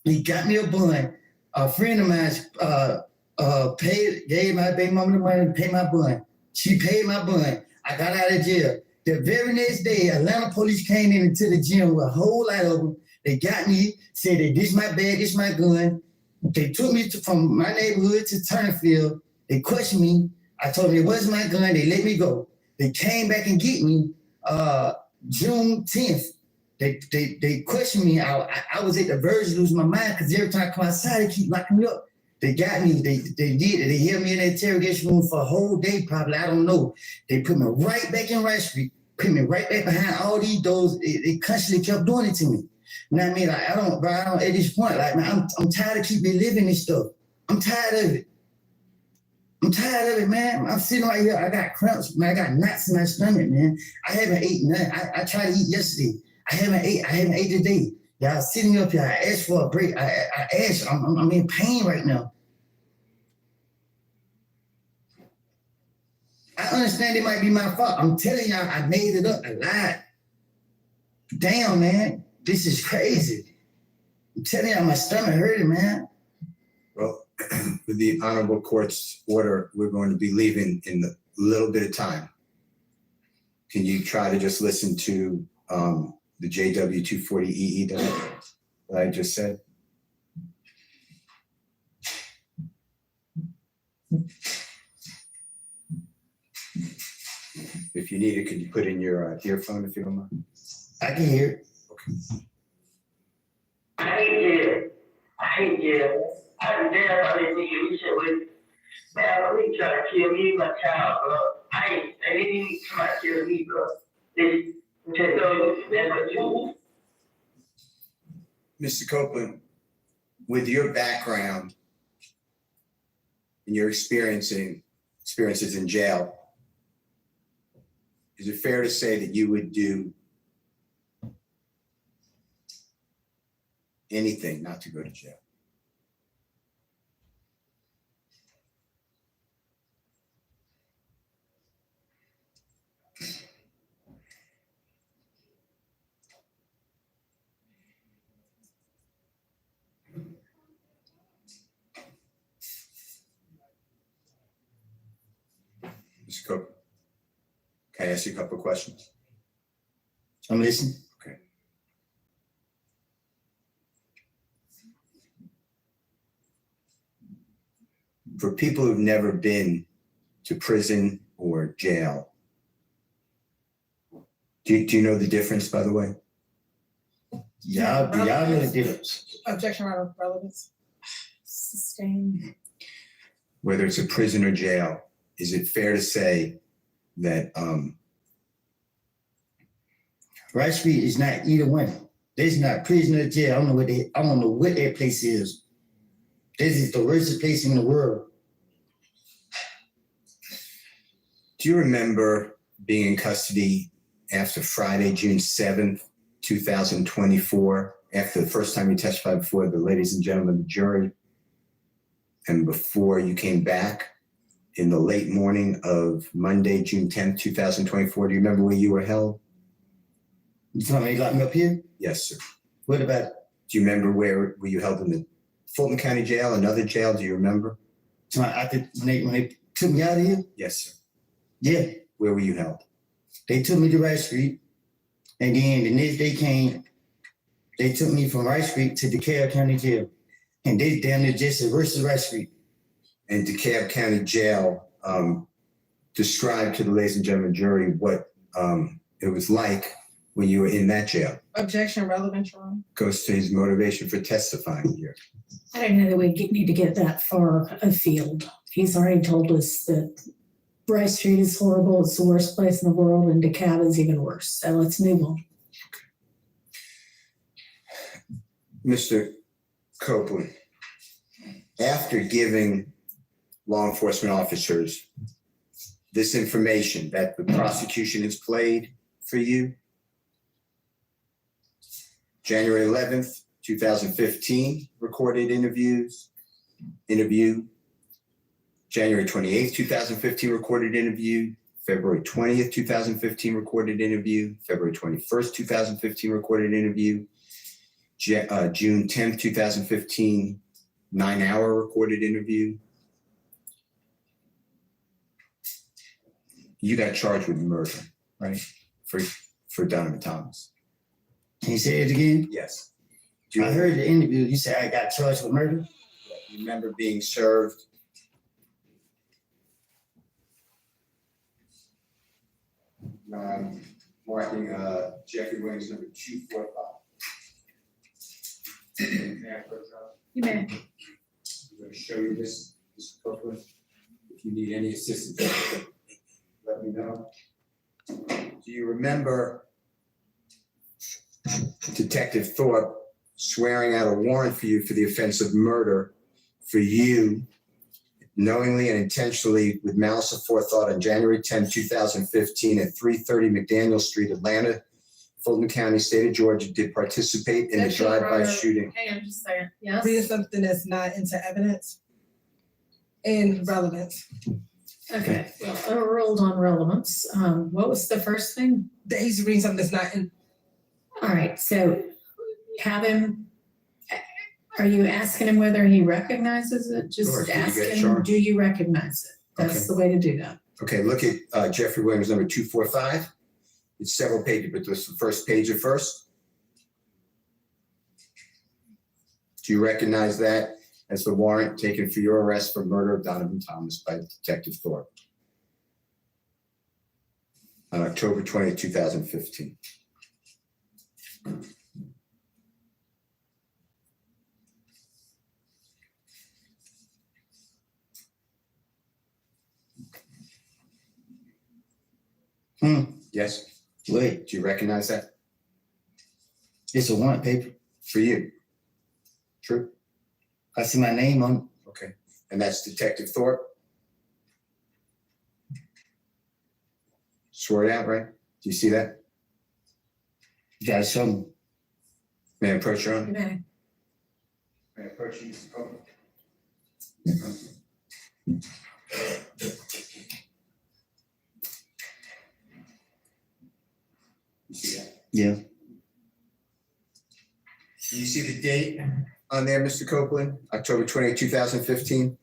he got me a bond. A friend of mine gave my baby mama the money to pay my bond. She paid my bond. I got out of jail. The very next day, Atlanta police came into the gym with a whole lot of them. They got me, said that this my bag, this my gun. They took me from my neighborhood to Turnerfield. They questioned me. I told them it wasn't my gun. They let me go. They came back and get me June 10th. They questioned me. I was at the verge of losing my mind because every time I come outside, they keep locking me up. They got me. They did it. They held me in the interrogation room for a whole day, probably. I don't know. They put me right back in Rice Street, put me right back behind all these doors. They constantly kept doing it to me. You know what I mean? Like, I don't, at this point, like, man, I'm tired of keeping living this stuff. I'm tired of it. I'm tired of it, man. I'm sitting right here. I got cramps, man. I got knots in my stomach, man. I haven't eaten nothing. I tried to eat yesterday. I haven't ate today. Y'all sitting up here. I asked for a break. I asked. I'm in pain right now. I understand it might be my fault. I'm telling y'all, I made it up. I lied. Damn, man. This is crazy. I'm telling y'all, my stomach hurting, man. Well, with the honorable court's order, we're going to be leaving in a little bit of time. Can you try to just listen to the JW240EE that I just said? If you need it, could you put in your earphone if you don't mind? I can hear it. Okay. I hate jail. I was there, I didn't think you said, man, they try to kill me and my child, bro. I didn't even try to kill me, bro. Mr. Copeland, with your background and your experiences in jail, is it fair to say that you would do anything not to go to jail? Mr. Copeland, can I ask you a couple of questions? I'm listening. Okay. For people who've never been to prison or jail, do you know the difference, by the way? Y'all know the difference. Objection, relevance. Sustain. Whether it's a prison or jail, is it fair to say that Rice Street is not either one. This is not prison or jail. I don't know what that place is. This is the worst place in the world. do you remember being in custody after Friday, June 7th, 2024, after the first time you testified before the ladies and gentlemen of the jury, and before you came back in the late morning of Monday, June 10th, 2024? Do you remember where you were held? You tell me they locked me up here? Yes, sir. What about it? Do you remember where were you held in the Fulton County Jail, another jail? Do you remember? When they took me out of here? Yes, sir. Yeah. Where were you held? They took me to Rice Street, and then the next day came, they took me from Rice Street to DeKalb County Jail. And they damn near just as worse as Rice Street. And DeKalb County Jail, describe to the ladies and gentlemen jury what it was like when you were in that jail. Objection, relevant, Your Honor. Goes to his motivation for testifying here. I don't know that we need to get that far afield. He's already told us that Rice Street is horrible. It's the worst place in the world, and DeKalb is even worse. So let's move on. Mr. Copeland, after giving law enforcement officers this information that the prosecution has played for you, January 11th, 2015, recorded interview, January 28th, 2015, recorded interview, February 20th, 2015, recorded interview, February 21st, 2015, recorded interview, June 10th, 2015, 9-hour recorded interview. You got charged with murder, right? For Donovan Thomas. Can you say it again? Yes. I heard the interview. You said I got charged with murder. You remember being served marking Jeffrey Williams number 245. You may. I'm going to show you this, Mr. Copeland. If you need any assistance, let me know. Do you remember Detective Thorpe swearing out a warrant for you for the offense of murder for you knowingly and intentionally with malice aforethought on January 10, 2015 at 330 McDaniel Street, Atlanta, Fulton County, state of Georgia, did participate in a Objection, Your drive-by Honor. shooting? Hang on just a second. Yes? Reading something that's not into evidence and relevance. Okay, well, overruled on relevance. What was the first thing? That he's reading something that's not in. All right, so have him, are you asking him whether he recognizes it? Sure, Just did you get asking him, charged? do you recognize it? That's the way to do that. Okay, look at Jeffrey Williams number 245. It's several pages, but this is the first page at first. Do you recognize that as the warrant taken for your arrest for murder of Donovan Thomas by Detective Thorpe on October 20th, 2015? Yes? Wait, Do you recognize that? it's a warrant paper. For you? True? I see my name on it. Okay. And that's Detective Thorpe? Swore it out, right? Do you see that? You gotta show me. May I approach your honor? You may. May I approach you, Mr. Copeland? You see that? Yeah. Do you see the date on there, Mr. Copeland? October 20th, 2015?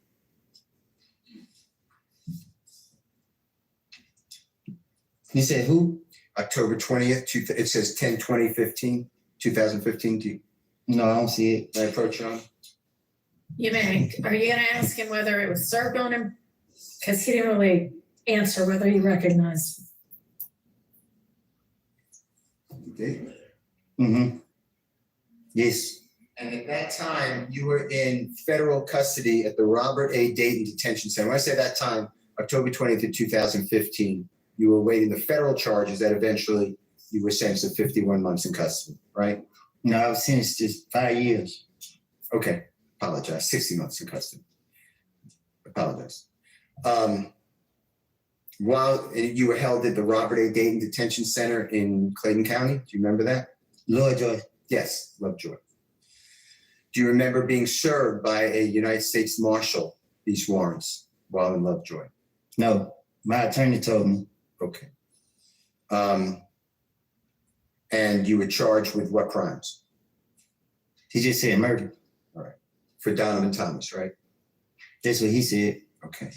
You said who? October 20th, it says 10/20/15, 2015. Do you, No, I don't see it. may I approach your honor? You may. Are you gonna ask him whether it was served on him? Because he didn't really answer whether he recognized. Okay. Mm-hmm. Yes. And at that time, you were in federal custody at the Robert A. Dayton Detention Center. When I say that time, October 20th of 2015, you were awaiting the federal charges that eventually you were sentenced to 51 months in custody, right? No, I was sentenced to 5 years. Okay, apologize, 60 months in custody. Apologize. While you were held at the Robert A. Dayton Detention Center in Clayton County, do you remember that? Lovejoy. Yes, Lovejoy. Do you remember being served by a United States Marshal these warrants while in Lovejoy? No, my attorney told me. Okay. And you were charged with what crimes? He just said murder. For Donovan Thomas, right? That's what he said. Okay.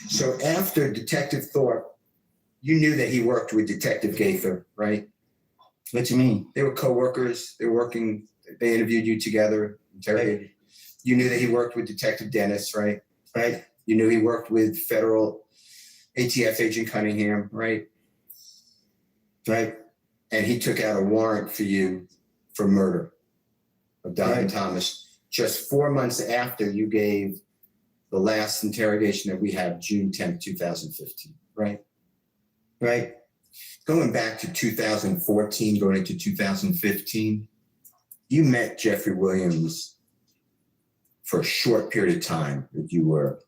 So after Detective Thorpe, you knew that he worked with Detective Gaither, right? What you mean? They were co-workers. They were working, they interviewed you together, interrogated. You knew that he worked with Detective Dennis, right? Right? You knew he worked with federal ATF agent Cunningham, right? Right? And he took out a warrant for you for murder of Donovan Right. Thomas just 4 months after you gave the last interrogation that we have, June 10th, 2015, right? Right? Going back to 2014, going into 2015, you met Jeffrey Williams for a short period of time that you were,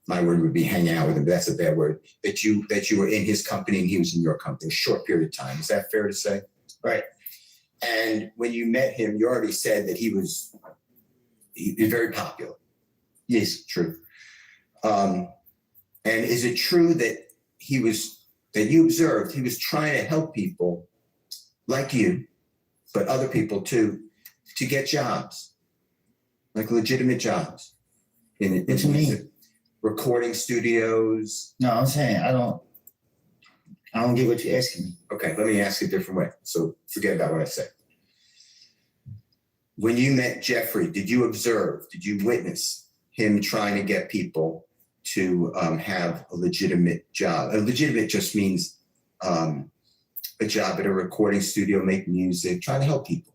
my word would be hanging out with him, but that's a bad word, that you were in his company and he was in your company, a short period of time. Is that fair to say? Right. And when you met him, you already said that he was very popular. Yes. True. And is it true that that you observed he was trying to help people like you, but other people too, to get jobs, like legitimate jobs in What you mean? recording studios? No, I'm saying I don't get what you're asking me. Okay, let me ask it a different way. So forget about what I said. When you met Jeffrey, did you witness him trying to get people to have a legitimate job? A legitimate just means a job at a recording studio, make music, trying to help people.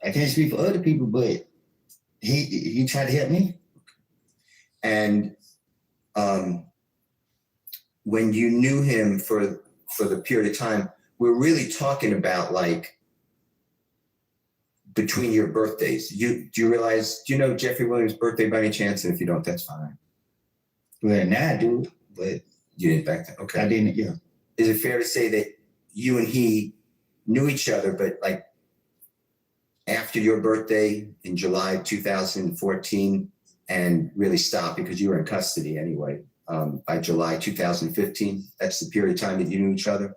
I can't speak for other people, but he tried to help me. And when you knew him for the period of time, we're really talking about like between your birthdays. Do you know Jeffrey Williams' birthday by any chance? And if you don't, that's fine. Well, now I do, but You didn't back then? Okay. I didn't. Yeah. Is it fair to say that you and he knew each other, but like after your birthday in July 2014 and really stopped because you were in custody anyway, by July 2015, that's the period of time that you knew each other?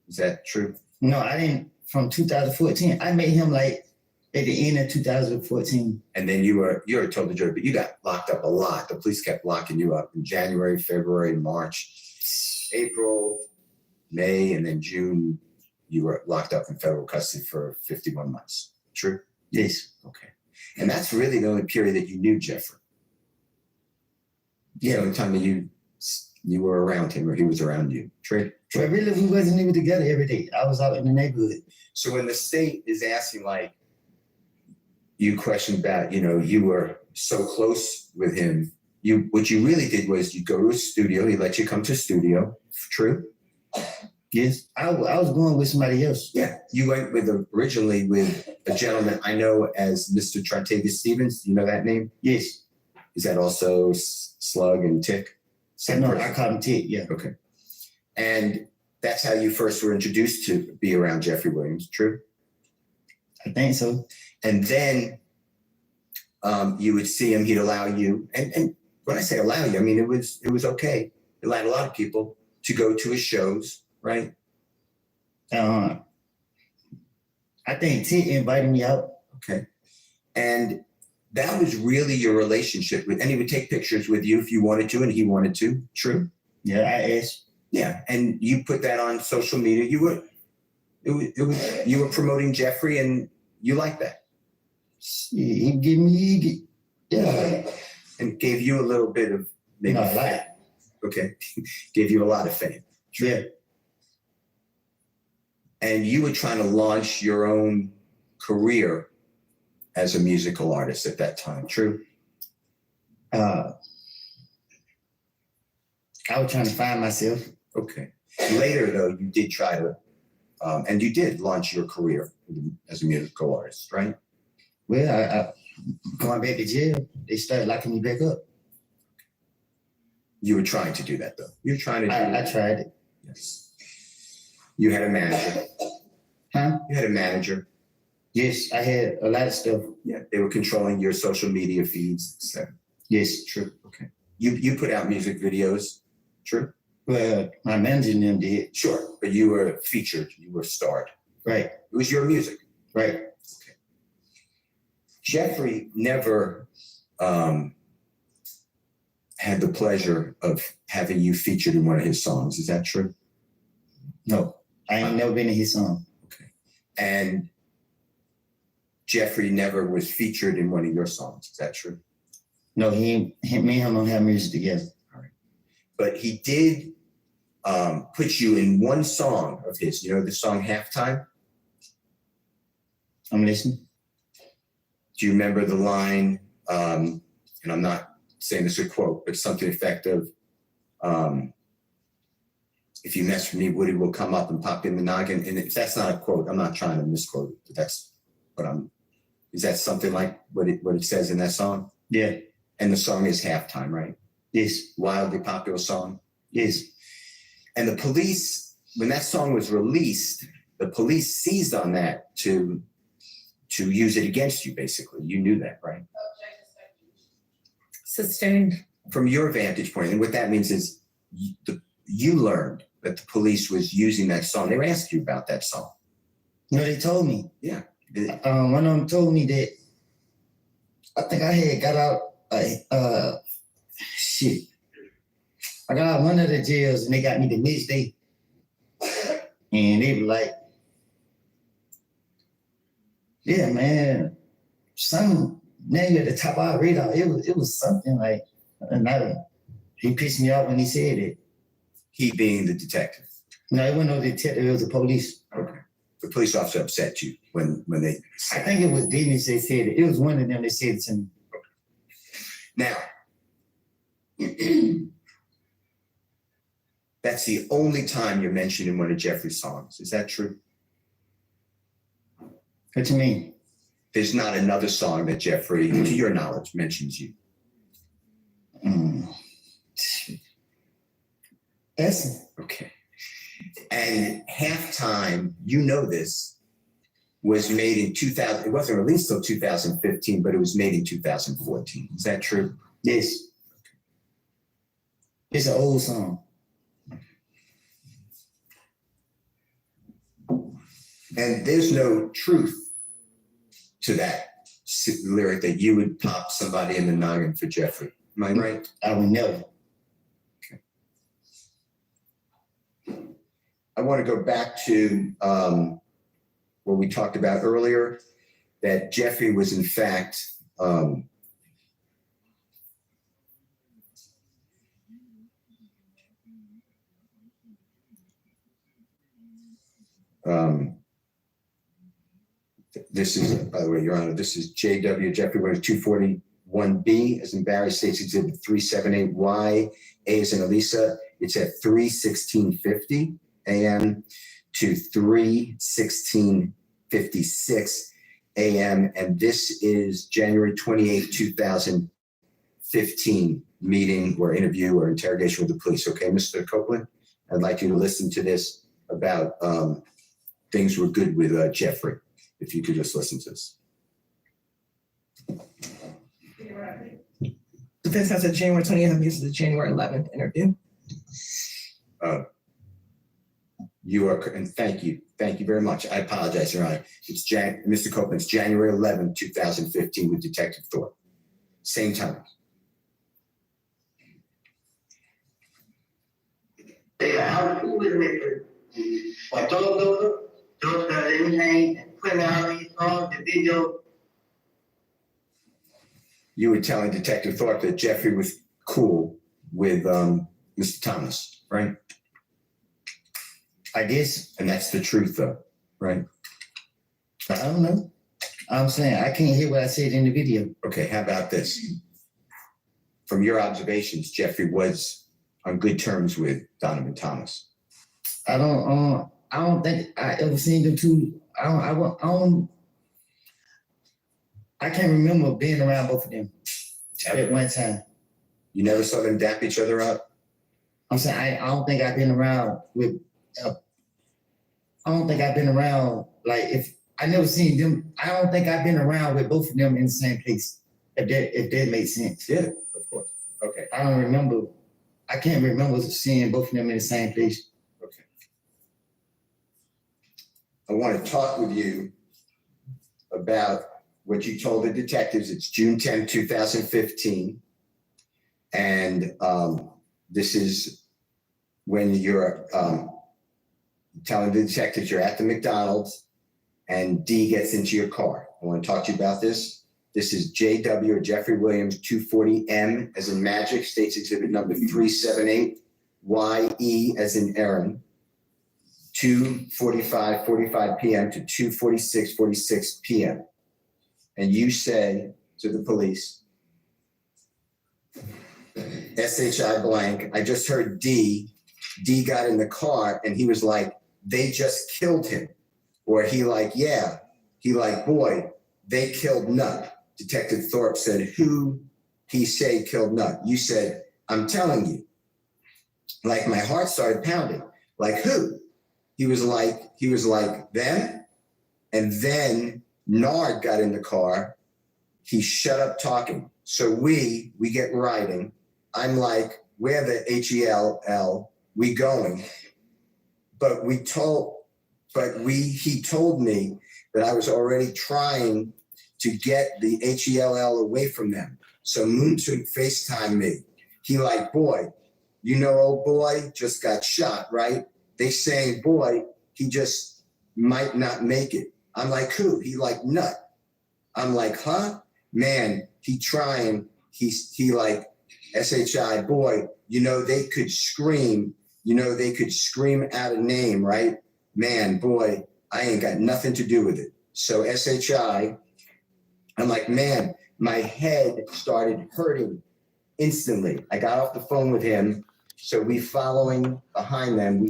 Is that true? No, I didn't. From 2014, I met him like at the end of 2014. And then you already told the jury, but you got locked up a lot. The police kept locking you up in January, February, March, April, May, and then June, you were locked up in federal custody for 51 months. True? Yes. Okay. And that's really the only period that you knew Jeffrey. Yeah, the only time that you were around him or he was around you. True? But really, we wasn't even together every day. I was out in the neighborhood. So when the state is asking, like, you questioned about, you were so close with him, what you really did was you go to a studio, he let you come to a studio. True? Yes. I was going with somebody else. Yeah. You went originally with a gentleman I know as Mr. Trontavious Stevens. Do you know that name? Yes. Is that also Slug and Tick? Same No, person? I called him Ted. Yeah. Okay. And that's how you first were introduced to be around Jeffrey Williams. True? I think so. And then you would see him, he'd allow you, and when I say allow you, I mean, it was okay. He allowed a lot of people to go to his shows, right? I think Ted invited me out. Okay. And that was really your relationship with, and he would take pictures with you if you wanted to and he wanted to. True? Yeah, I asked. Yeah. And you put that on social media. You were promoting Jeffrey and you liked that. He give me, yeah, And gave you a little bit of maybe no, fame. like, Okay. Gave you a lot of fame. yeah, And you were trying to launch your own career as a musical artist at that time, true? I was trying to find myself. Okay. Later, though, you did try to, and you did launch your career as a musical artist, right? Well, I going back to jail, they started locking me back up. You were trying to do that, though. You're trying to do I tried it. Yes. You had a manager. Huh? You had a manager. Yes, I had a lot of stuff. Yeah. They were controlling your social media feeds, etc. Yes. True. Okay. You put out music videos. True. Well, my manager and them did. Sure. But you were featured. You were starred. Right, It was your music. right. Jeffrey never had the pleasure of having you featured in one of his songs. Is that true? No, I ain't never been in his song. Okay. And Jeffrey never was featured in one of your songs. Is that true? No, me and him don't have music together. But he did put you in one song of his. You know the song Halftime? I'm listening. Do you remember the line, and I'm not saying this a quote, but something effective, if you mess with me, Woody will come up and pop in the noggin. And if that's not a quote, I'm not trying to misquote it, but that's what is that something like what it says in that song? Yeah. And the song is Halftime, right? Yes. Wildly popular song. Yes. And the police, when that song was released, the police seized on that to use it against you, basically. You knew that, right? Sustained. From your vantage point, and what that means is you learned that the police was using that song. They were asking you about that song. No, they told me. Yeah. One of them told me that I think I had got out. Shit. I got out one of the jails and they got me the next day, and they were like, "Yeah, man, some name at the top of our radar." It was something like, he pissed me off when he said it. He being the detective. No, it wasn't no detective. It was the police. Okay. The police officer upset you when they. I think it was Dennis that said it. It was one of them that said it to me. Now, that's the only time you're mentioned in one of Jeffrey's songs. Is that true? What you mean? There's not another song that Jeffrey, to your knowledge, mentions you. That's Okay. And Halftime, you know this, was made in 2000. It wasn't released till 2015, but it was made in 2014. Is that true? yes. It's an old song. And there's no truth to that lyric that you would pop somebody in the noggin for Jeffrey. Am I right? I would never. I want to go back to what we talked about earlier, that Jeffrey was in fact this is, by the way, Your Honor, this is JW Jeffrey Williams 241B as in Barry States Exhibit 378Y, A as in Elisa. It's at 3:16:50 a.m. to 3:16:56 a.m. And this is January 28, 2015 meeting or interview or interrogation with the police. Okay, Mr. Copeland, I'd like you to listen to this about things were good with Jeffrey. If you could just listen to this. Defense has a January 20th, this is a January 11th interview. You are, and thank you very much. I apologize, Your Honor. It's Mr. Copeland, it's January 11, 2015 with Detective Thorpe. Same time. Yeah, how cool is it? Like those got anything putting out these songs, the video. You were telling Detective Thorpe that Jeffrey was cool with Mr. Thomas, right? I guess, And that's the truth, though, right? I don't know. I'm saying I can't hear what I said in the video. Okay, how about this? From your observations, Jeffrey was on good terms with Donovan Thomas. I don't think I ever seen them two. I can't remember being around both of them at one time. You never saw them dap each other up? I'm saying I don't think I've been around with. I don't think I've been around like if I never seen them. I don't think I've been around with both of them in the same place. If that makes sense. Yeah, of course. Okay. I don't remember. I can't remember seeing both of them in the same place. Okay. I want to talk with you about what you told the detectives. It's June 10, 2015. And this is when you're telling the detectives you're at the McDonald's and D gets into your car. I want to talk to you about this. This is JW or Jeffrey Williams 240M as in magic, states exhibit number 378, YE as in Aaron, 2:45 p.m. to 2:46 p.m. And you say to the police, SHI blank, I just heard D got in the car and he was like, they just killed him. Or he like, yeah. He like, boy, they killed Nut. Detective Thorpe said, who he say killed Nut? You said, I'm telling you. Like my heart started pounding. Like who? He was like, them? And then Nard got in the car. He shut up talking. So we get riding. I'm like, where the HELL? We going? But he told me that I was already trying to get the HELL away from them. So Moontoon FaceTimed me. He like, boy, you know, old boy just got shot, right? They saying, boy, he just might not make it. I'm like, who? He like, Nut. I'm like, huh? Man, he trying. He like, SHI, boy, you know, they could scream out a name, right? Man, boy, I ain't got nothing to do with it. So SHI, I'm like, man, my head started hurting instantly. I got off the phone with him. So we following behind them,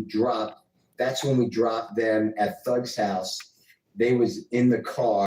that's when we dropped them at Thug's house. They was in the car.